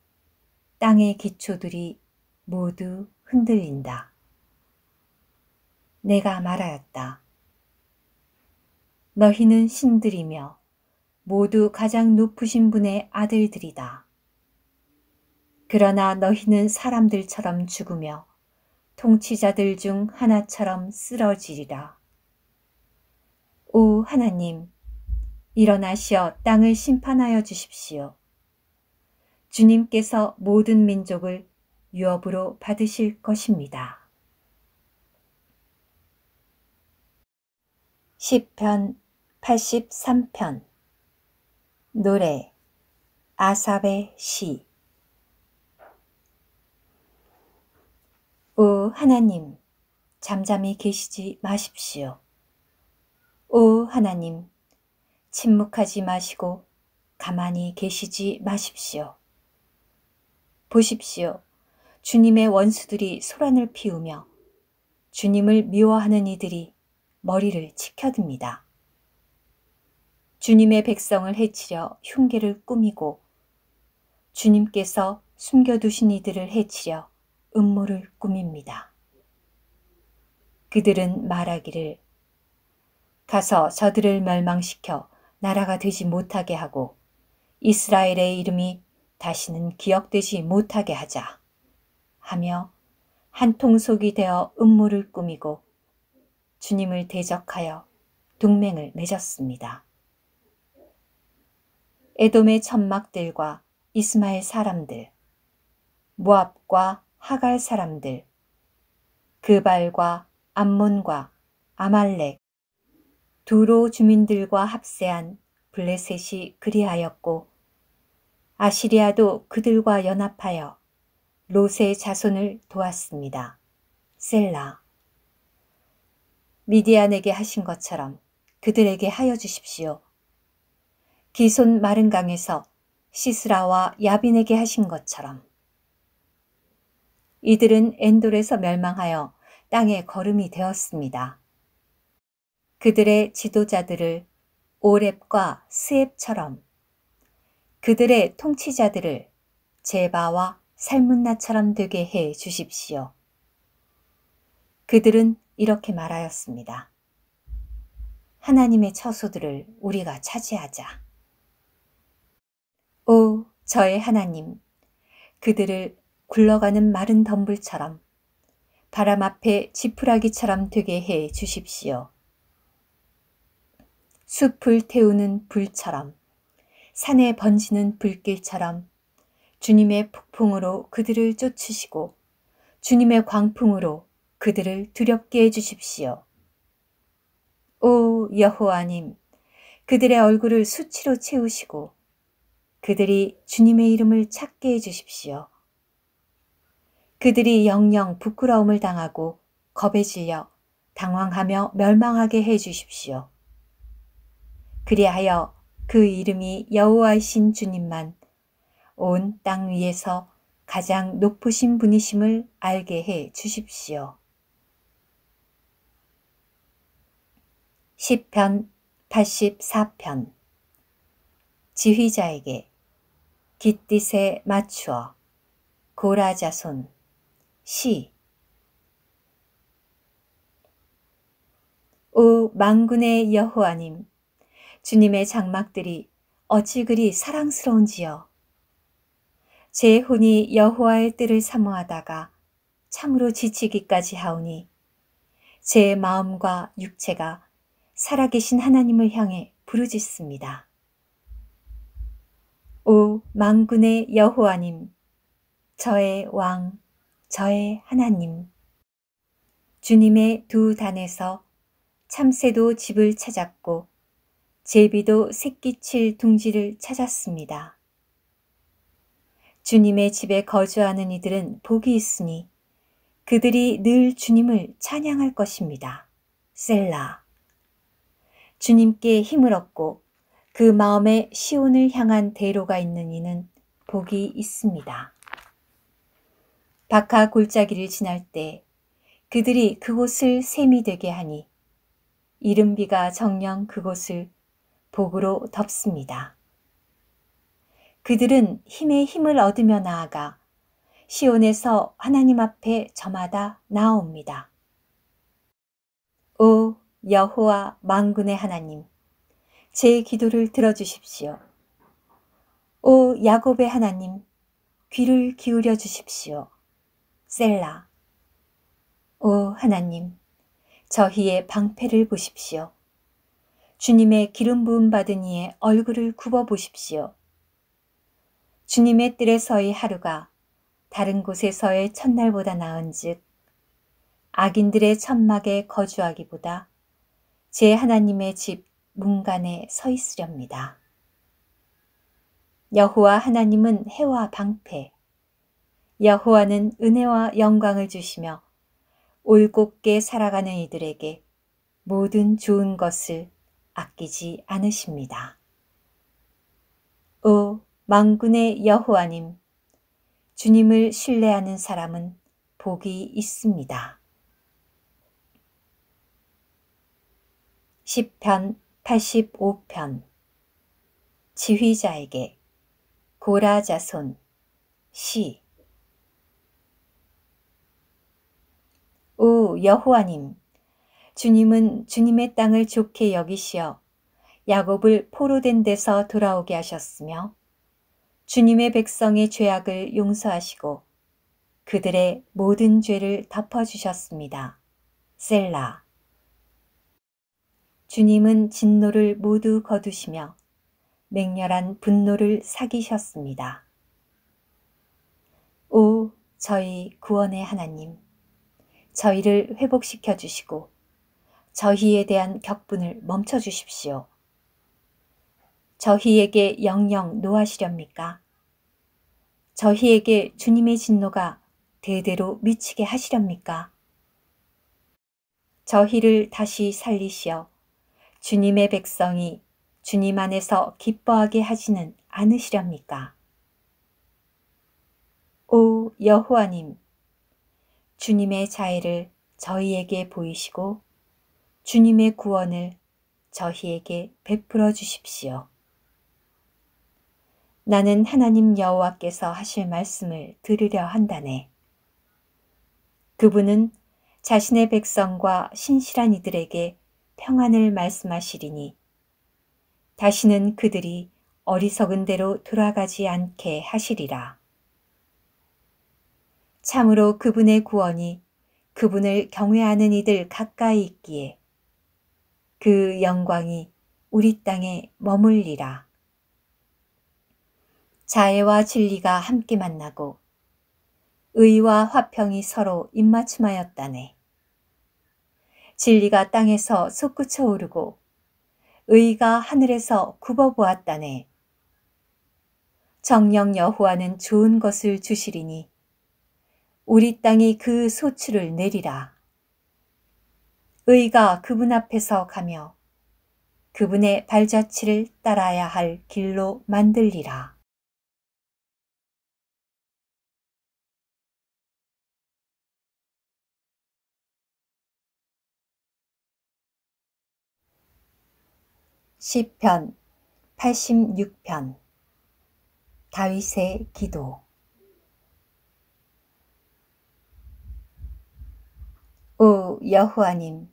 땅의 기초들이 모두 흔들린다. 내가 말하였다. 너희는 신들이며 모두 가장 높으신 분의 아들들이다. 그러나 너희는 사람들처럼 죽으며 통치자들 중 하나처럼 쓰러지리라. 오 하나님, 일어나시어 땅을 심판하여 주십시오. 주님께서 모든 민족을 유업으로 받으실 것입니다. 시편 83편. 노래. 아삽의 시. 오 하나님, 잠잠히 계시지 마십시오. 오 하나님, 침묵하지 마시고 가만히 계시지 마십시오. 보십시오. 주님의 원수들이 소란을 피우며 주님을 미워하는 이들이 머리를 치켜듭니다. 주님의 백성을 해치려 흉계를 꾸미고 주님께서 숨겨두신 이들을 해치려 음모를 꾸밉니다. 그들은 말하기를 가서 저들을 멸망시켜 나라가 되지 못하게 하고 이스라엘의 이름이 다시는 기억되지 못하게 하자 하며 한 통속이 되어 음모를 꾸미고 주님을 대적하여 동맹을 맺었습니다. 에돔의 천막들과 이스마엘 사람들, 모압과 하갈 사람들, 그발과 암몬과 아말렉, 두로 주민들과 합세한 블레셋이 그리하였고 아시리아도 그들과 연합하여 롯의 자손을 도왔습니다. 셀라. 미디안에게 하신 것처럼 그들에게 하여 주십시오. 기손 마른 강에서 시스라와 야빈에게 하신 것처럼. 이들은 엔돌에서 멸망하여 땅에 거름이 되었습니다. 그들의 지도자들을 오렙과 스앱처럼, 그들의 통치자들을 제바와 살문나처럼 되게 해 주십시오. 그들은 이렇게 말하였습니다. 하나님의 처소들을 우리가 차지하자. 오, 저의 하나님, 그들을 굴러가는 마른 덤불처럼 바람 앞에 지푸라기처럼 되게 해 주십시오. 숲을 태우는 불처럼, 산에 번지는 불길처럼 주님의 폭풍으로 그들을 쫓으시고 주님의 광풍으로 그들을 두렵게 해주십시오. 오 여호와님, 그들의 얼굴을 수치로 채우시고 그들이 주님의 이름을 찾게 해주십시오. 그들이 영영 부끄러움을 당하고 겁에 질려 당황하며 멸망하게 해주십시오. 그리하여 그 이름이 여호와이신 주님만 온 땅 위에서 가장 높으신 분이심을 알게 해 주십시오. 시편 84편. 지휘자에게 깃딧에 맞추어. 고라자손. 시. 오 만군의 여호와님, 주님의 장막들이 어찌 그리 사랑스러운지요. 제 혼이 여호와의 뜻을 사모하다가 참으로 지치기까지 하오니 제 마음과 육체가 살아계신 하나님을 향해 부르짖습니다. 오 만군의 여호와님, 저의 왕, 저의 하나님. 주님의 두 단에서 참새도 집을 찾았고 제비도 새끼칠 둥지를 찾았습니다. 주님의 집에 거주하는 이들은 복이 있으니 그들이 늘 주님을 찬양할 것입니다. 셀라. 주님께 힘을 얻고 그 마음에 시온을 향한 대로가 있는 이는 복이 있습니다. 박하 골짜기를 지날 때 그들이 그곳을 샘이 되게 하니 이른비가 정녕 그곳을 복으로 덮습니다. 그들은 힘에 힘을 얻으며 나아가 시온에서 하나님 앞에 저마다 나아옵니다. 오 여호와 만군의 하나님, 제 기도를 들어주십시오. 오 야곱의 하나님, 귀를 기울여 주십시오. 셀라. 오 하나님, 저희의 방패를 보십시오. 주님의 기름 부음 받은 이의 얼굴을 굽어 보십시오. 주님의 뜰에서의 하루가 다른 곳에서의 첫날보다 나은즉 악인들의 천막에 거주하기보다 제 하나님의 집 문간에 서 있으렵니다. 여호와 하나님은 해와 방패, 여호와는 은혜와 영광을 주시며 올곧게 살아가는 이들에게 모든 좋은 것을 아끼지 않으십니다. 오 만군의 여호와님, 주님을 신뢰하는 사람은 복이 있습니다. 시편 85편. 지휘자에게 고라 자손. 시. 오 여호와님, 주님은 주님의 땅을 좋게 여기시어 야곱을 포로된 데서 돌아오게 하셨으며 주님의 백성의 죄악을 용서하시고 그들의 모든 죄를 덮어주셨습니다. 셀라. 주님은 진노를 모두 거두시며 맹렬한 분노를 사기셨습니다. 오 저희 구원의 하나님, 저희를 회복시켜 주시고 저희에 대한 격분을 멈춰 주십시오. 저희에게 영영 노하시렵니까? 저희에게 주님의 진노가 대대로 미치게 하시렵니까? 저희를 다시 살리시어 주님의 백성이 주님 안에서 기뻐하게 하지는 않으시렵니까? 오 여호와님, 주님의 자애를 저희에게 보이시고 주님의 구원을 저희에게 베풀어 주십시오. 나는 하나님 여호와께서 하실 말씀을 들으려 한다네. 그분은 자신의 백성과 신실한 이들에게 평안을 말씀하시리니 다시는 그들이 어리석은 대로 돌아가지 않게 하시리라. 참으로 그분의 구원이 그분을 경외하는 이들 가까이 있기에 그 영광이 우리 땅에 머물리라. 자애와 진리가 함께 만나고 의와 화평이 서로 입맞춤하였다네. 진리가 땅에서 솟구쳐 오르고 의가 하늘에서 굽어보았다네. 정녕 여호와는 좋은 것을 주시리니 우리 땅이 그 소출을 내리라. 의가 그분 앞에서 가며 그분의 발자취를 따라야 할 길로 만들리라. 시편 86편. 다윗의 기도. 오 여호와님,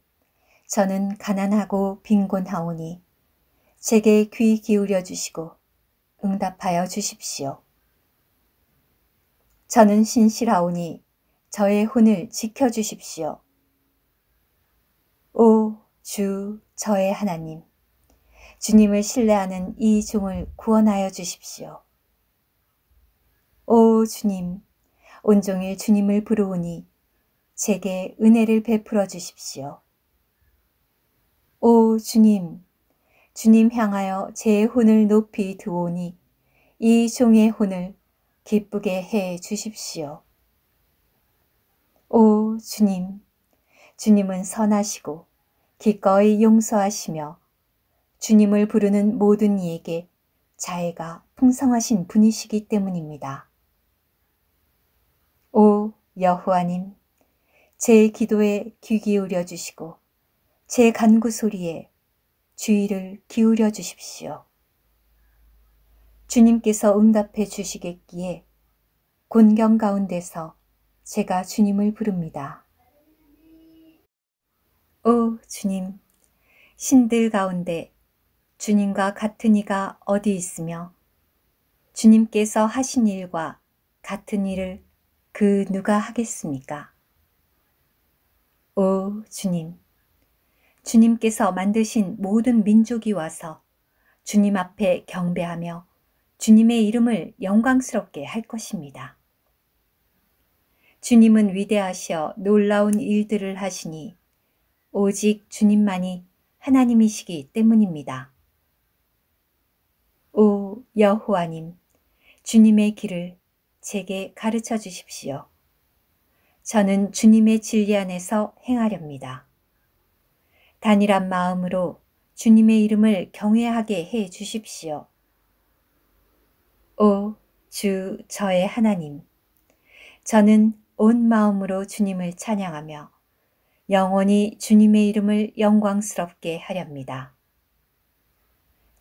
저는 가난하고 빈곤하오니 제게 귀 기울여 주시고 응답하여 주십시오. 저는 신실하오니 저의 혼을 지켜 주십시오. 오 주 저의 하나님, 주님을 신뢰하는 이 종을 구원하여 주십시오. 오 주님, 온종일 주님을 부르오니 제게 은혜를 베풀어 주십시오. 오 주님, 주님 향하여 제 혼을 높이 두오니 이 종의 혼을 기쁘게 해 주십시오. 오 주님, 주님은 선하시고 기꺼이 용서하시며 주님을 부르는 모든 이에게 자애가 풍성하신 분이시기 때문입니다. 오 여호와님, 제 기도에 귀 기울여 주시고 제 간구 소리에 주의를 기울여 주십시오. 주님께서 응답해 주시겠기에 곤경 가운데서 제가 주님을 부릅니다. 오 주님, 신들 가운데 주님과 같은 이가 어디 있으며 주님께서 하신 일과 같은 일을 그 누가 하겠습니까? 오 주님, 주님께서 만드신 모든 민족이 와서 주님 앞에 경배하며 주님의 이름을 영광스럽게 할 것입니다. 주님은 위대하시어 놀라운 일들을 하시니 오직 주님만이 하나님이시기 때문입니다. 오 여호와님, 주님의 길을 제게 가르쳐 주십시오. 저는 주님의 진리 안에서 행하렵니다. 단일한 마음으로 주님의 이름을 경외하게 해 주십시오. 오 주 저의 하나님, 저는 온 마음으로 주님을 찬양하며 영원히 주님의 이름을 영광스럽게 하렵니다.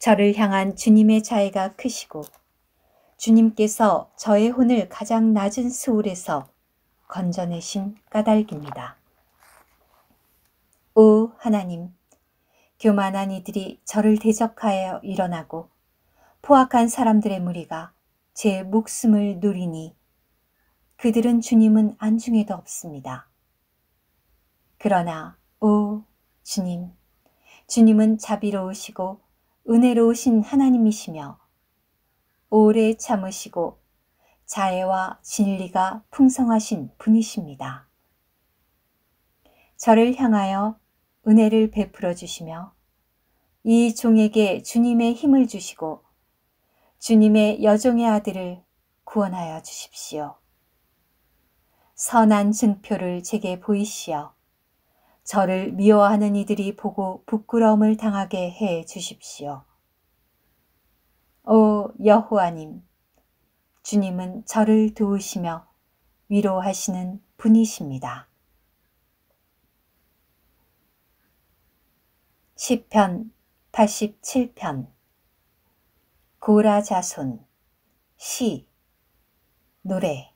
저를 향한 주님의 자애가 크시고 주님께서 저의 혼을 가장 낮은 스울에서 건져내신 까닭입니다. 오 하나님, 교만한 이들이 저를 대적하여 일어나고 포악한 사람들의 무리가 제 목숨을 누리니 그들은 주님은 안중에도 없습니다. 그러나 오 주님, 주님은 자비로우시고 은혜로우신 하나님이시며 오래 참으시고 자애와 진리가 풍성하신 분이십니다. 저를 향하여 은혜를 베풀어 주시며 이 종에게 주님의 힘을 주시고 주님의 여종의 아들을 구원하여 주십시오. 선한 증표를 제게 보이시어 저를 미워하는 이들이 보고 부끄러움을 당하게 해 주십시오. 오 여호와님, 주님은 저를 도우시며 위로하시는 분이십니다. 시편 87편 고라 자손 시 노래.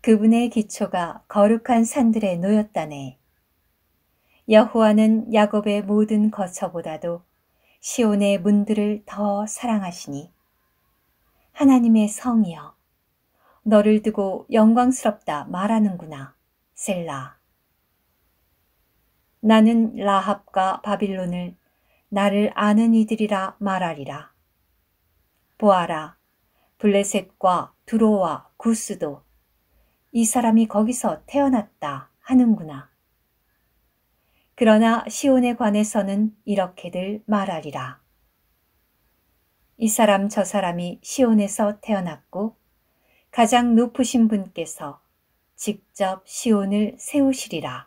그분의 기초가 거룩한 산들에 놓였다네. 여호와는 야곱의 모든 거처보다도 시온의 문들을 더 사랑하시니 하나님의 성이여, 너를 두고 영광스럽다 말하는구나. 셀라. 나는 라합과 바빌론을 나를 아는 이들이라 말하리라. 보아라, 블레셋과 두로와 구스도 이 사람이 거기서 태어났다 하는구나. 그러나 시온에 관해서는 이렇게들 말하리라. 이 사람 저 사람이 시온에서 태어났고 가장 높으신 분께서 직접 시온을 세우시리라.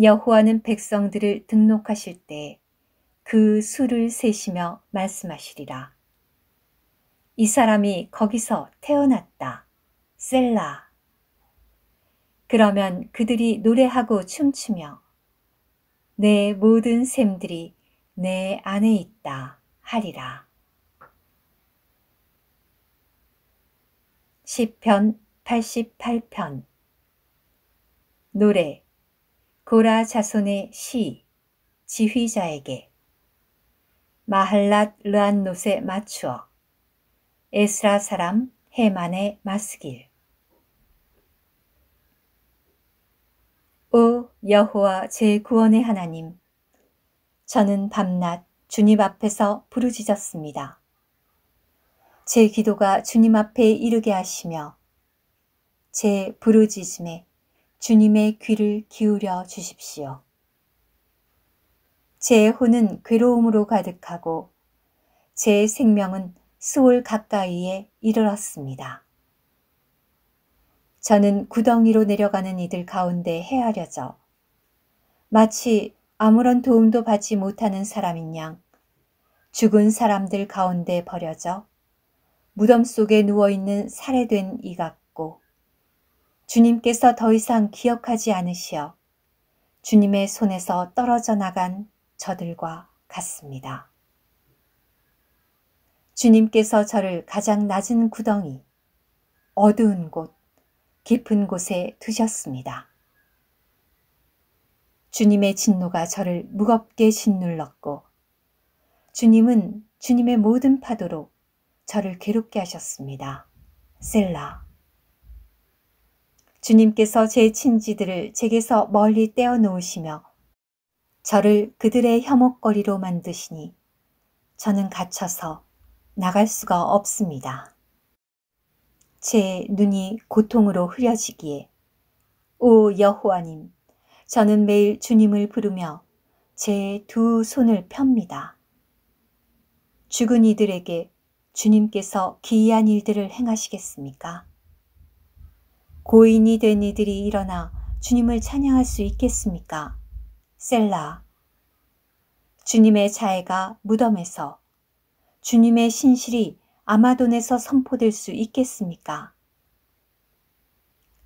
여호와는 백성들을 등록하실 때 그 수를 세시며 말씀하시리라. 이 사람이 거기서 태어났다. 셀라. 그러면 그들이 노래하고 춤추며 내 모든 샘들이 내 안에 있다 하리라. 시편 88편 노래. 고라 자손의 시 지휘자에게 마할랏 르안롯에 맞추어 에스라 사람 헤만의 마스길. 오 여호와 제 구원의 하나님, 저는 밤낮 주님 앞에서 부르짖었습니다. 제 기도가 주님 앞에 이르게 하시며 제 부르짖음에 주님의 귀를 기울여 주십시오. 제 혼은 괴로움으로 가득하고 제 생명은 수월 가까이에 이르렀습니다. 저는 구덩이로 내려가는 이들 가운데 헤아려져 마치 아무런 도움도 받지 못하는 사람인 양 죽은 사람들 가운데 버려져 무덤 속에 누워있는 살해된 이 같고 주님께서 더 이상 기억하지 않으시어 주님의 손에서 떨어져 나간 저들과 같습니다. 주님께서 저를 가장 낮은 구덩이, 어두운 곳, 깊은 곳에 두셨습니다. 주님의 진노가 저를 무겁게 짓눌렀고 주님은 주님의 모든 파도로 저를 괴롭게 하셨습니다. 셀라. 주님께서 제 친지들을 제게서 멀리 떼어 놓으시며 저를 그들의 혐오거리로 만드시니 저는 갇혀서 나갈 수가 없습니다. 제 눈이 고통으로 흐려지기에 오 여호와님, 저는 매일 주님을 부르며 제 두 손을 펴니다. 죽은 이들에게 주님께서 기이한 일들을 행하시겠습니까? 고인이 된 이들이 일어나 주님을 찬양할 수 있겠습니까? 셀라. 주님의 자애가 무덤에서, 주님의 신실이 아마돈에서 선포될 수 있겠습니까?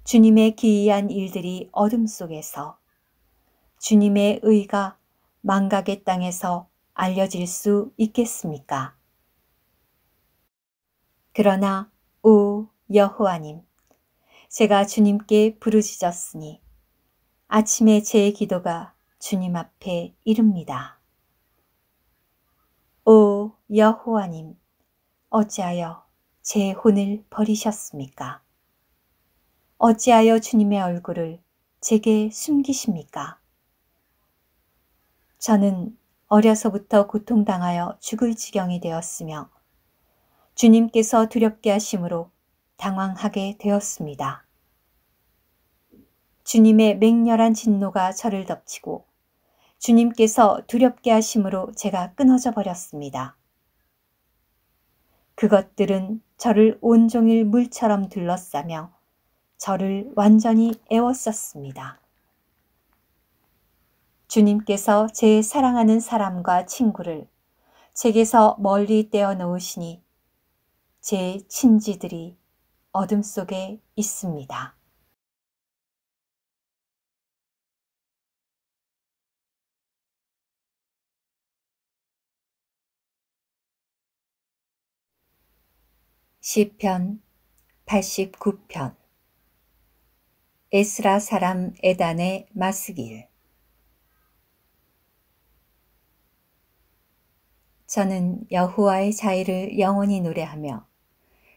주님의 기이한 일들이 어둠 속에서, 주님의 의가 망각의 땅에서 알려질 수 있겠습니까? 그러나 오 여호와님, 제가 주님께 부르짖었으니 아침에 제 기도가 주님 앞에 이릅니다. 오 여호와님, 어찌하여 제 혼을 버리셨습니까? 어찌하여 주님의 얼굴을 제게 숨기십니까? 저는 어려서부터 고통당하여 죽을 지경이 되었으며 주님께서 두렵게 하심으로 당황하게 되었습니다. 주님의 맹렬한 진노가 저를 덮치고 주님께서 두렵게 하심으로 제가 끊어져 버렸습니다. 그것들은 저를 온종일 물처럼 둘러싸며 저를 완전히 애워쌌습니다. 주님께서 제 사랑하는 사람과 친구를 제게서 멀리 떼어 놓으시니 제 친지들이 어둠 속에 있습니다. 시편 89편. 에스라 사람 에단의 마스길. 저는 여호와의 자애를 영원히 노래하며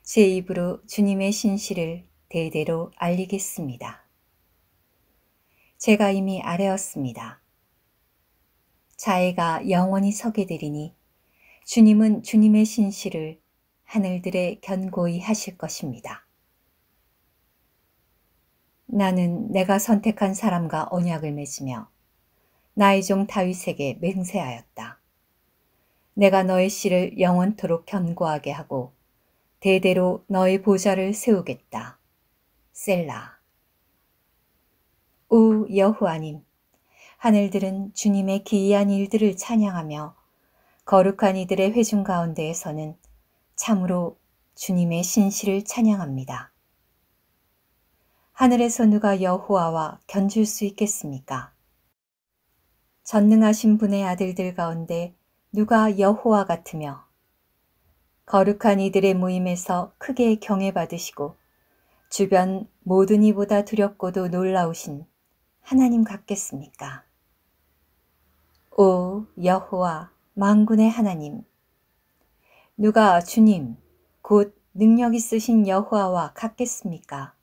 제 입으로 주님의 신실을 대대로 알리겠습니다. 제가 이미 아뢰었습니다. 자애가 영원히 서게 되리니 주님은 주님의 신실을 하늘들에 견고히 하실 것입니다. 나는 내가 선택한 사람과 언약을 맺으며 나의 종 다윗에게 맹세하였다. 내가 너의 씨를 영원토록 견고하게 하고 대대로 너의 보좌를 세우겠다. 셀라. 오 여호와님, 하늘들은 주님의 기이한 일들을 찬양하며 거룩한 이들의 회중 가운데에서는 참으로 주님의 신실을 찬양합니다. 하늘에서 누가 여호와와 견줄 수 있겠습니까? 전능하신 분의 아들들 가운데 누가 여호와 같으며 거룩한 이들의 모임에서 크게 경외받으시고 주변 모든 이보다 두렵고도 놀라우신 하나님 같겠습니까? 오 여호와 만군의 하나님, 누가 주님 곧 능력 있으신 여호와와 같겠습니까?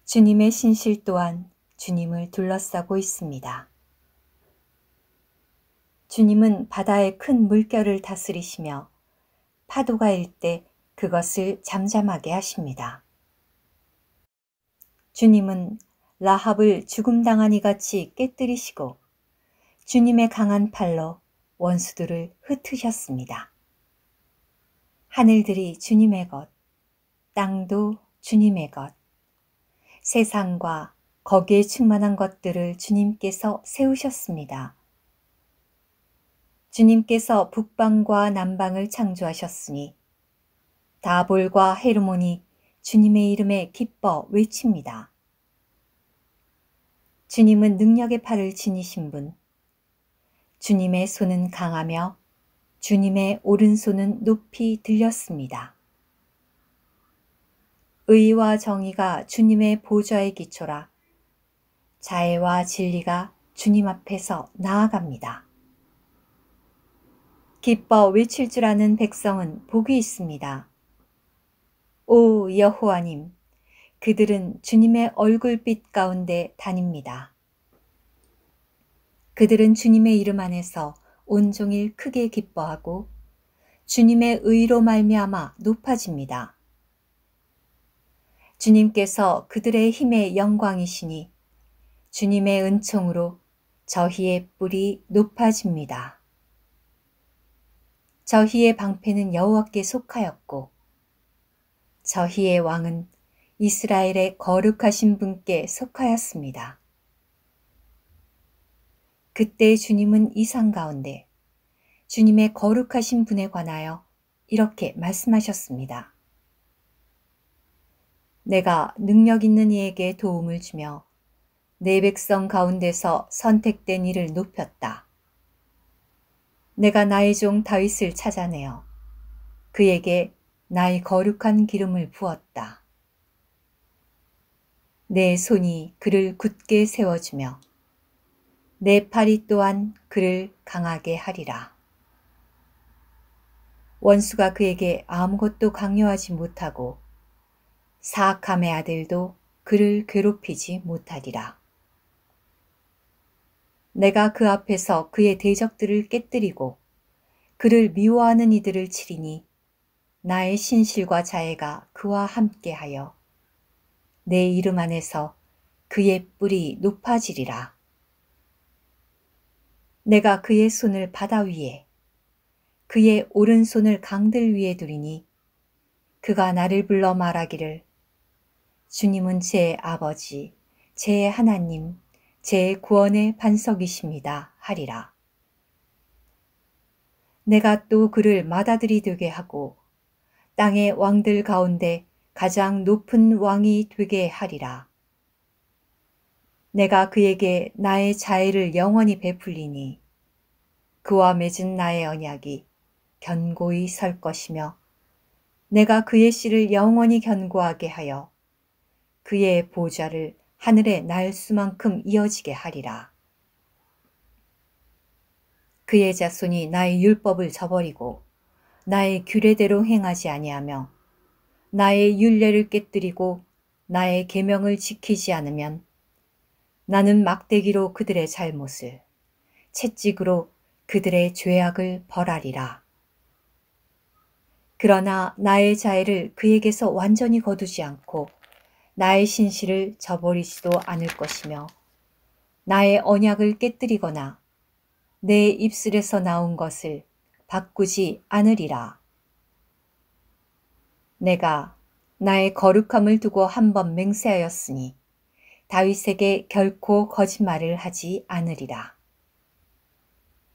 주님의 신실 또한 주님을 둘러싸고 있습니다. 주님은 바다의 큰 물결을 다스리시며 파도가 일 때 그것을 잠잠하게 하십니다. 주님은 라합을 죽음당한 이같이 깨뜨리시고 주님의 강한 팔로 원수들을 흩으셨습니다. 하늘들이 주님의 것, 땅도 주님의 것, 세상과 거기에 충만한 것들을 주님께서 세우셨습니다. 주님께서 북방과 남방을 창조하셨으니 다볼과 헤르몬이 주님의 이름에 기뻐 외칩니다. 주님은 능력의 팔을 지니신 분, 주님의 손은 강하며 주님의 오른손은 높이 들렸습니다. 의와 정의가 주님의 보좌의 기초라 자애와 진리가 주님 앞에서 나아갑니다. 기뻐 외칠 줄 아는 백성은 복이 있습니다. 오 여호와님, 그들은 주님의 얼굴빛 가운데 다닙니다. 그들은 주님의 이름 안에서 온종일 크게 기뻐하고 주님의 의로 말미암아 높아집니다. 주님께서 그들의 힘의 영광이시니 주님의 은총으로 저희의 뿔이 높아집니다. 저희의 방패는 여호와께 속하였고 저희의 왕은 이스라엘의 거룩하신 분께 속하였습니다. 그때 주님은 이상 가운데 주님의 거룩하신 분에 관하여 이렇게 말씀하셨습니다. 내가 능력 있는 이에게 도움을 주며 내 백성 가운데서 선택된 이를 높였다. 내가 나의 종 다윗을 찾아내어 그에게 나의 거룩한 기름을 부었다. 내 손이 그를 굳게 세워주며 내 팔이 또한 그를 강하게 하리라. 원수가 그에게 아무것도 강요하지 못하고 사악함의 아들도 그를 괴롭히지 못하리라. 내가 그 앞에서 그의 대적들을 깨뜨리고 그를 미워하는 이들을 치리니 나의 신실과 자애가 그와 함께하여 내 이름 안에서 그의 뿔이 높아지리라. 내가 그의 손을 바다 위에 그의 오른손을 강들 위에 두리니 그가 나를 불러 말하기를 주님은 제 아버지, 제 하나님, 제 구원의 반석이십니다 하리라. 내가 또 그를 맏아들이 되게 하고 땅의 왕들 가운데 가장 높은 왕이 되게 하리라. 내가 그에게 나의 자애를 영원히 베풀리니 그와 맺은 나의 언약이 견고히 설 것이며 내가 그의 씨를 영원히 견고하게 하여 그의 보좌를 하늘에 날 수만큼 이어지게 하리라. 그의 자손이 나의 율법을 저버리고 나의 규례대로 행하지 아니하며 나의 율례를 깨뜨리고 나의 계명을 지키지 않으면 나는 막대기로 그들의 잘못을 채찍으로 그들의 죄악을 벌하리라. 그러나 나의 자애를 그에게서 완전히 거두지 않고 나의 신실을 저버리지도 않을 것이며 나의 언약을 깨뜨리거나 내 입술에서 나온 것을 바꾸지 않으리라. 내가 나의 거룩함을 두고 한 번 맹세하였으니 다윗에게 결코 거짓말을 하지 않으리라.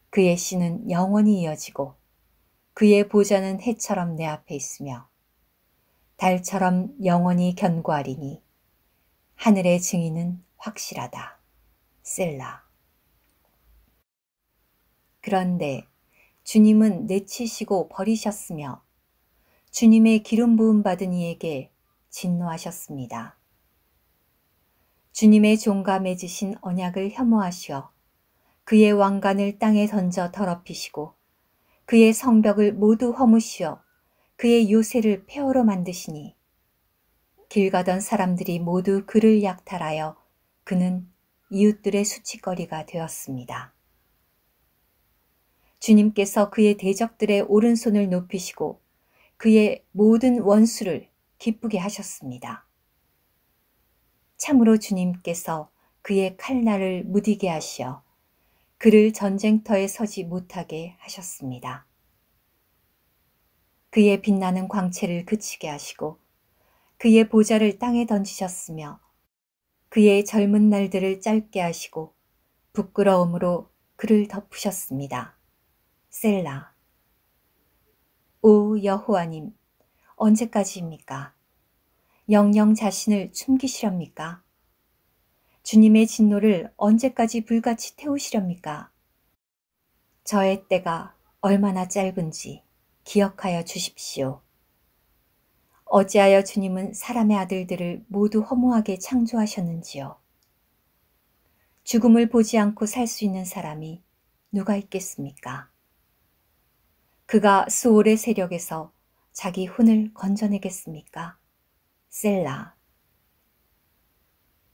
그의 씨는 영원히 이어지고 그의 보좌는 해처럼 내 앞에 있으며 달처럼 영원히 견고하리니 하늘의 증인은 확실하다. 셀라. 그런데 주님은 내치시고 버리셨으며 주님의 기름 부음 받은 이에게 진노하셨습니다. 주님의 종과 맺으신 언약을 혐오하시어 그의 왕관을 땅에 던져 더럽히시고 그의 성벽을 모두 허무시어 그의 요새를 폐허로 만드시니 길 가던 사람들이 모두 그를 약탈하여 그는 이웃들의 수치거리가 되었습니다. 주님께서 그의 대적들의 오른손을 높이시고 그의 모든 원수를 기쁘게 하셨습니다. 참으로 주님께서 그의 칼날을 무디게 하시어 그를 전쟁터에 서지 못하게 하셨습니다. 그의 빛나는 광채를 그치게 하시고 그의 보좌를 땅에 던지셨으며 그의 젊은 날들을 짧게 하시고 부끄러움으로 그를 덮으셨습니다. 셀라. 오 여호와님, 언제까지입니까? 영영 자신을 숨기시렵니까? 주님의 진노를 언제까지 불같이 태우시렵니까? 저의 때가 얼마나 짧은지 기억하여 주십시오. 어찌하여 주님은 사람의 아들들을 모두 허무하게 창조하셨는지요. 죽음을 보지 않고 살 수 있는 사람이 누가 있겠습니까? 그가 수올의 세력에서 자기 혼을 건져내겠습니까? 셀라.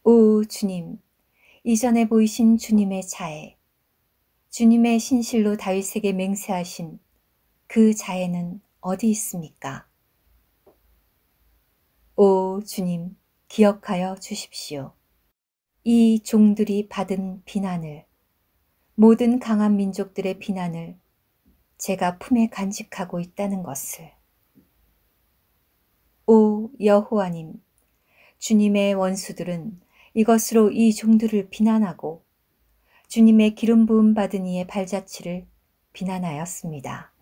오 주님, 이전에 보이신 주님의 자애, 주님의 신실로 다윗에게 맹세하신 그 자애는 어디 있습니까? 오 주님, 기억하여 주십시오. 이 종들이 받은 비난을, 모든 강한 민족들의 비난을 제가 품에 간직하고 있다는 것을. 오 여호와님, 주님의 원수들은 이것으로 이 종들을 비난하고 주님의 기름 부음 받은 이의 발자취를 비난하였습니다.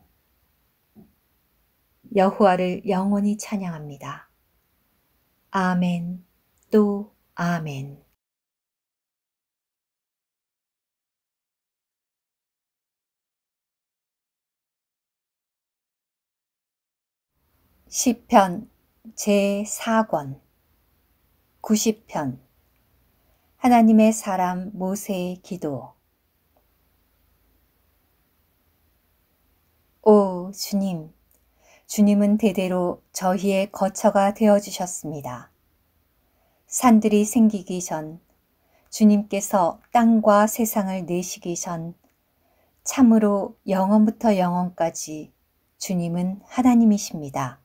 여호와를 영원히 찬양합니다. 아멘, 또 아멘. 시편 제4권 90편 하나님의 사람 모세의 기도. 오 주님, 주님은 대대로 저희의 거처가 되어주셨습니다. 산들이 생기기 전, 주님께서 땅과 세상을 내시기 전, 참으로 영원부터 영원까지 주님은 하나님이십니다.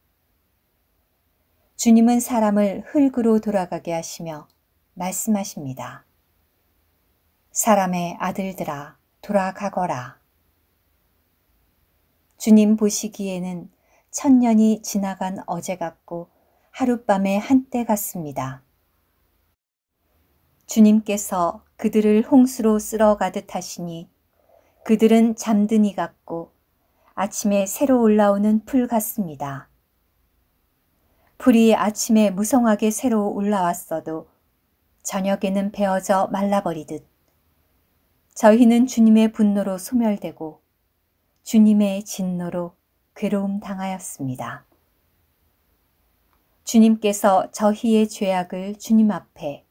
주님은 사람을 흙으로 돌아가게 하시며 말씀하십니다. 사람의 아들들아, 돌아가거라. 주님 보시기에는 천년이 지나간 어제 같고 하룻밤의 한때 같습니다. 주님께서 그들을 홍수로 쓸어가듯 하시니 그들은 잠든 이 같고 아침에 새로 올라오는 풀 같습니다. 풀이 아침에 무성하게 새로 올라왔어도 저녁에는 베어져 말라버리듯 저희는 주님의 분노로 소멸되고 주님의 진노로 괴로움 당하였습니다. 주님께서 저희의 죄악을 주님 앞에,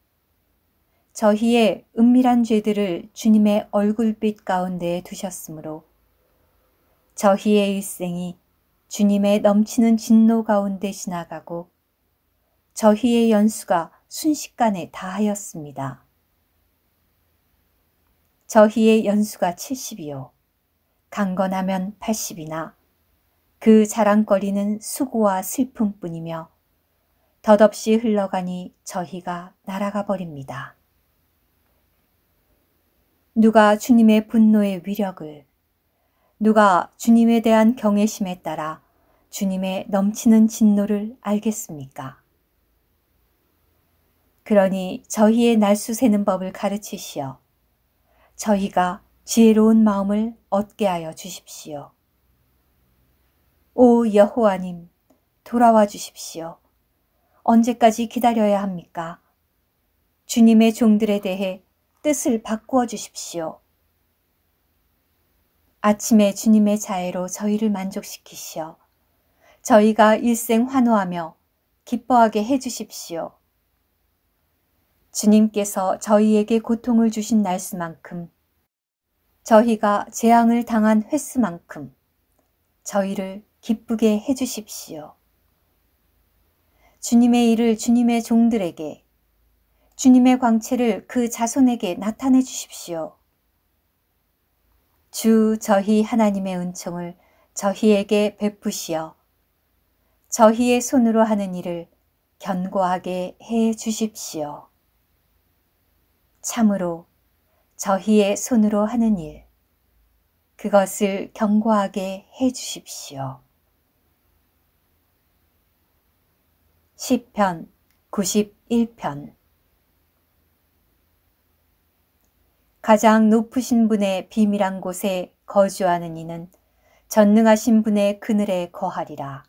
저희의 은밀한 죄들을 주님의 얼굴빛 가운데에 두셨으므로 저희의 일생이 주님의 넘치는 진노 가운데 지나가고 저희의 연수가 순식간에 다하였습니다. 저희의 연수가 70이요 강건하면 80이나 그 자랑거리는 수고와 슬픔뿐이며 덧없이 흘러가니 저희가 날아가 버립니다. 누가 주님의 분노의 위력을, 누가 주님에 대한 경외심에 따라 주님의 넘치는 진노를 알겠습니까? 그러니 저희의 날수 세는 법을 가르치시어 저희가 지혜로운 마음을 얻게 하여 주십시오. 오 여호와님, 돌아와 주십시오. 언제까지 기다려야 합니까? 주님의 종들에 대해 뜻을 바꾸어 주십시오. 아침에 주님의 자애로 저희를 만족시키시어 저희가 일생 환호하며 기뻐하게 해 주십시오. 주님께서 저희에게 고통을 주신 날수만큼, 저희가 재앙을 당한 횟수만큼 저희를 기쁘게 해 주십시오. 주님의 일을 주님의 종들에게, 주님의 광채를 그 자손에게 나타내 주십시오. 주 저희 하나님의 은총을 저희에게 베푸시어 저희의 손으로 하는 일을 견고하게 해 주십시오. 참으로 저희의 손으로 하는 일, 그것을 견고하게 해 주십시오. 시편 91편. 가장 높으신 분의 비밀한 곳에 거주하는 이는 전능하신 분의 그늘에 거하리라.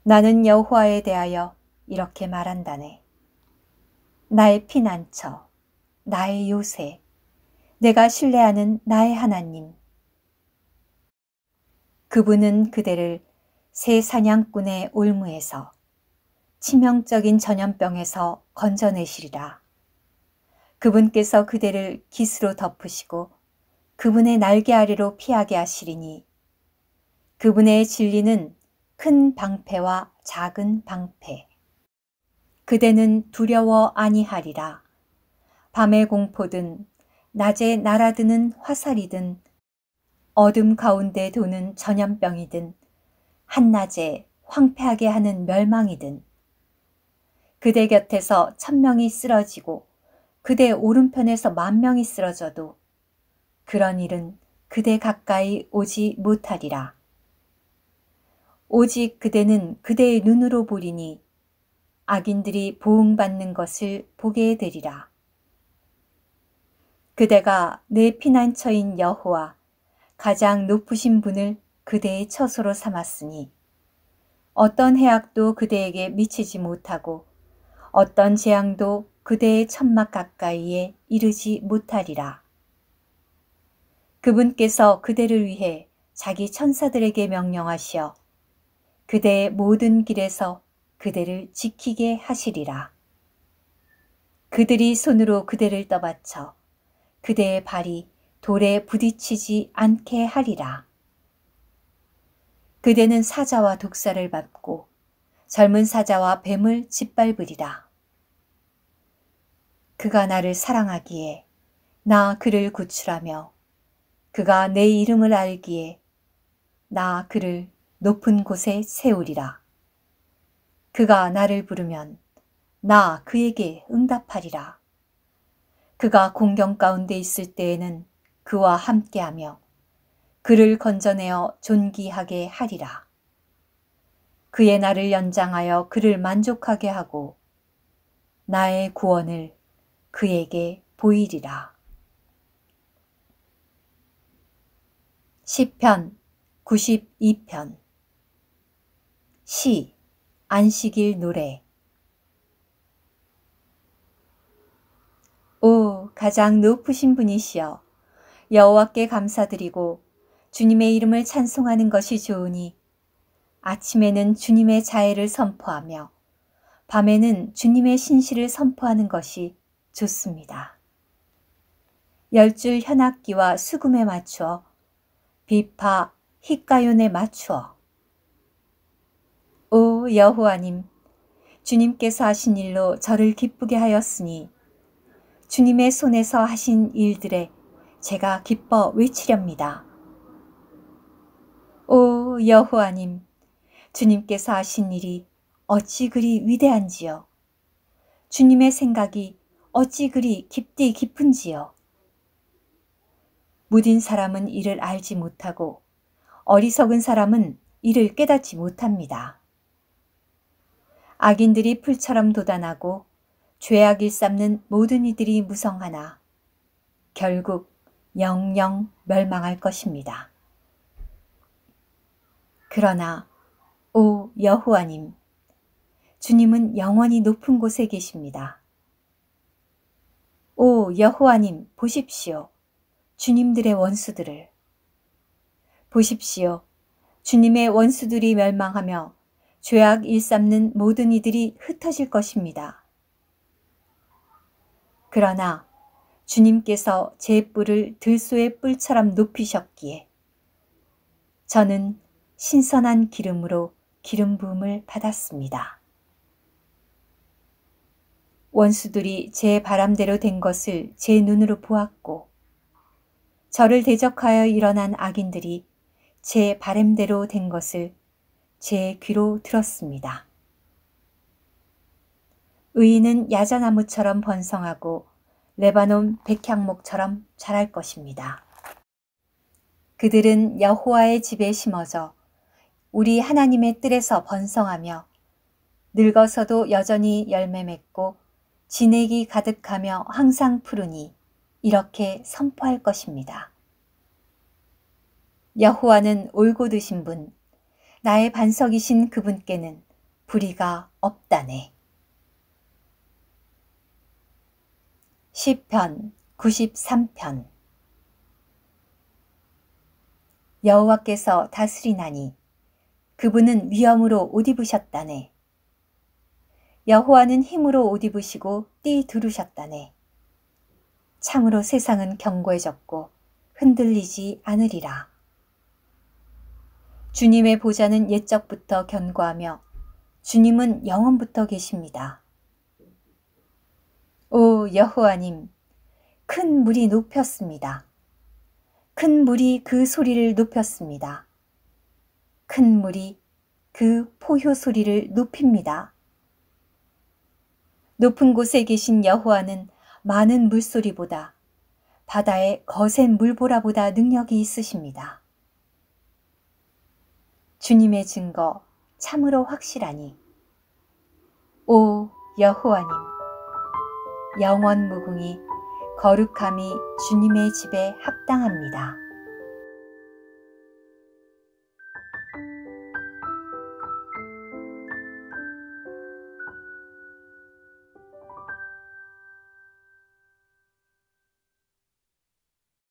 나는 여호와에 대하여 이렇게 말한다네. 나의 피난처, 나의 요새, 내가 신뢰하는 나의 하나님. 그분은 그대를 새 사냥꾼의 올무에서, 치명적인 전염병에서 건져내시리라. 그분께서 그대를 깃으로 덮으시고 그분의 날개 아래로 피하게 하시리니, 그분의 진리는 큰 방패와 작은 방패. 그대는 두려워 아니하리라. 밤의 공포든 낮에 날아드는 화살이든 어둠 가운데 도는 전염병이든 한낮에 황폐하게 하는 멸망이든, 그대 곁에서 1000명이 쓰러지고 그대 오른편에서 10,000명이 쓰러져도 그런 일은 그대 가까이 오지 못하리라. 오직 그대는 그대의 눈으로 보리니 악인들이 보응받는 것을 보게 되리라. 그대가 내 피난처인 여호와, 가장 높으신 분을 그대의 처소로 삼았으니 어떤 해악도 그대에게 미치지 못하고 어떤 재앙도 그대의 천막 가까이에 이르지 못하리라. 그분께서 그대를 위해 자기 천사들에게 명령하시어 그대의 모든 길에서 그대를 지키게 하시리라. 그들이 손으로 그대를 떠받쳐 그대의 발이 돌에 부딪히지 않게 하리라. 그대는 사자와 독사를 밟고 젊은 사자와 뱀을 짓밟으리라. 그가 나를 사랑하기에 나 그를 구출하며 그가 내 이름을 알기에 나 그를 높은 곳에 세우리라. 그가 나를 부르면 나 그에게 응답하리라. 그가 공경 가운데 있을 때에는 그와 함께하며 그를 건져내어 존귀하게 하리라. 그의 날을 연장하여 그를 만족하게 하고 나의 구원을 그에게 보이리라. 시편 92편. 시, 안식일 노래. 오, 가장 높으신 분이시여, 여호와께 감사드리고 주님의 이름을 찬송하는 것이 좋으니, 아침에는 주님의 자애를 선포하며 밤에는 주님의 신실을 선포하는 것이 좋습니다. 10줄 현악기와 수금에 맞추어 비파 힛가요에 맞추어. 오 여호와님, 주님께서 하신 일로 저를 기쁘게 하였으니 주님의 손에서 하신 일들에 제가 기뻐 외치렵니다. 오 여호와님, 주님께서 하신 일이 어찌 그리 위대한지요. 주님의 생각이 어찌 그리 깊디 깊은지요. 무딘 사람은 이를 알지 못하고 어리석은 사람은 이를 깨닫지 못합니다. 악인들이 풀처럼 돋아나고 죄악 일삼는 모든 이들이 무성하나 결국 영영 멸망할 것입니다. 그러나 오 여호와님, 주님은 영원히 높은 곳에 계십니다. 오 여호와님, 보십시오. 주님들의 원수들을. 보십시오. 주님의 원수들이 멸망하며 죄악 일삼는 모든 이들이 흩어질 것입니다. 그러나 주님께서 제 뿔을 들소의 뿔처럼 높이셨기에 저는 신선한 기름으로 기름 부음을 받았습니다. 원수들이 제 바람대로 된 것을 제 눈으로 보았고 저를 대적하여 일어난 악인들이 제 바램대로 된 것을 제 귀로 들었습니다. 의인은 야자나무처럼 번성하고 레바논 백향목처럼 자랄 것입니다. 그들은 여호와의 집에 심어져 우리 하나님의 뜰에서 번성하며 늙어서도 여전히 열매 맺고 진액이 가득하며 항상 푸르니 이렇게 선포할 것입니다. 여호와는 올곧으신 분, 나의 반석이신 그분께는 불의가 없다네. 시편 93편. 여호와께서 다스리나니 그분은 위엄으로 옷 입으셨다네. 여호와는 힘으로 옷 입으시고 띠 두르셨다네. 참으로 세상은 견고해졌고 흔들리지 않으리라. 주님의 보좌는 옛적부터 견고하며 주님은 영원부터 계십니다. 오 여호와님, 큰 물이 높였습니다. 큰 물이 그 소리를 높였습니다. 큰 물이 그 포효 소리를 높입니다. 높은 곳에 계신 여호와는 많은 물소리보다 바다의 거센 물보라보다 능력이 있으십니다. 주님의 증거 참으로 확실하니 오 여호와님, 영원 무궁히 거룩함이 주님의 집에 합당합니다.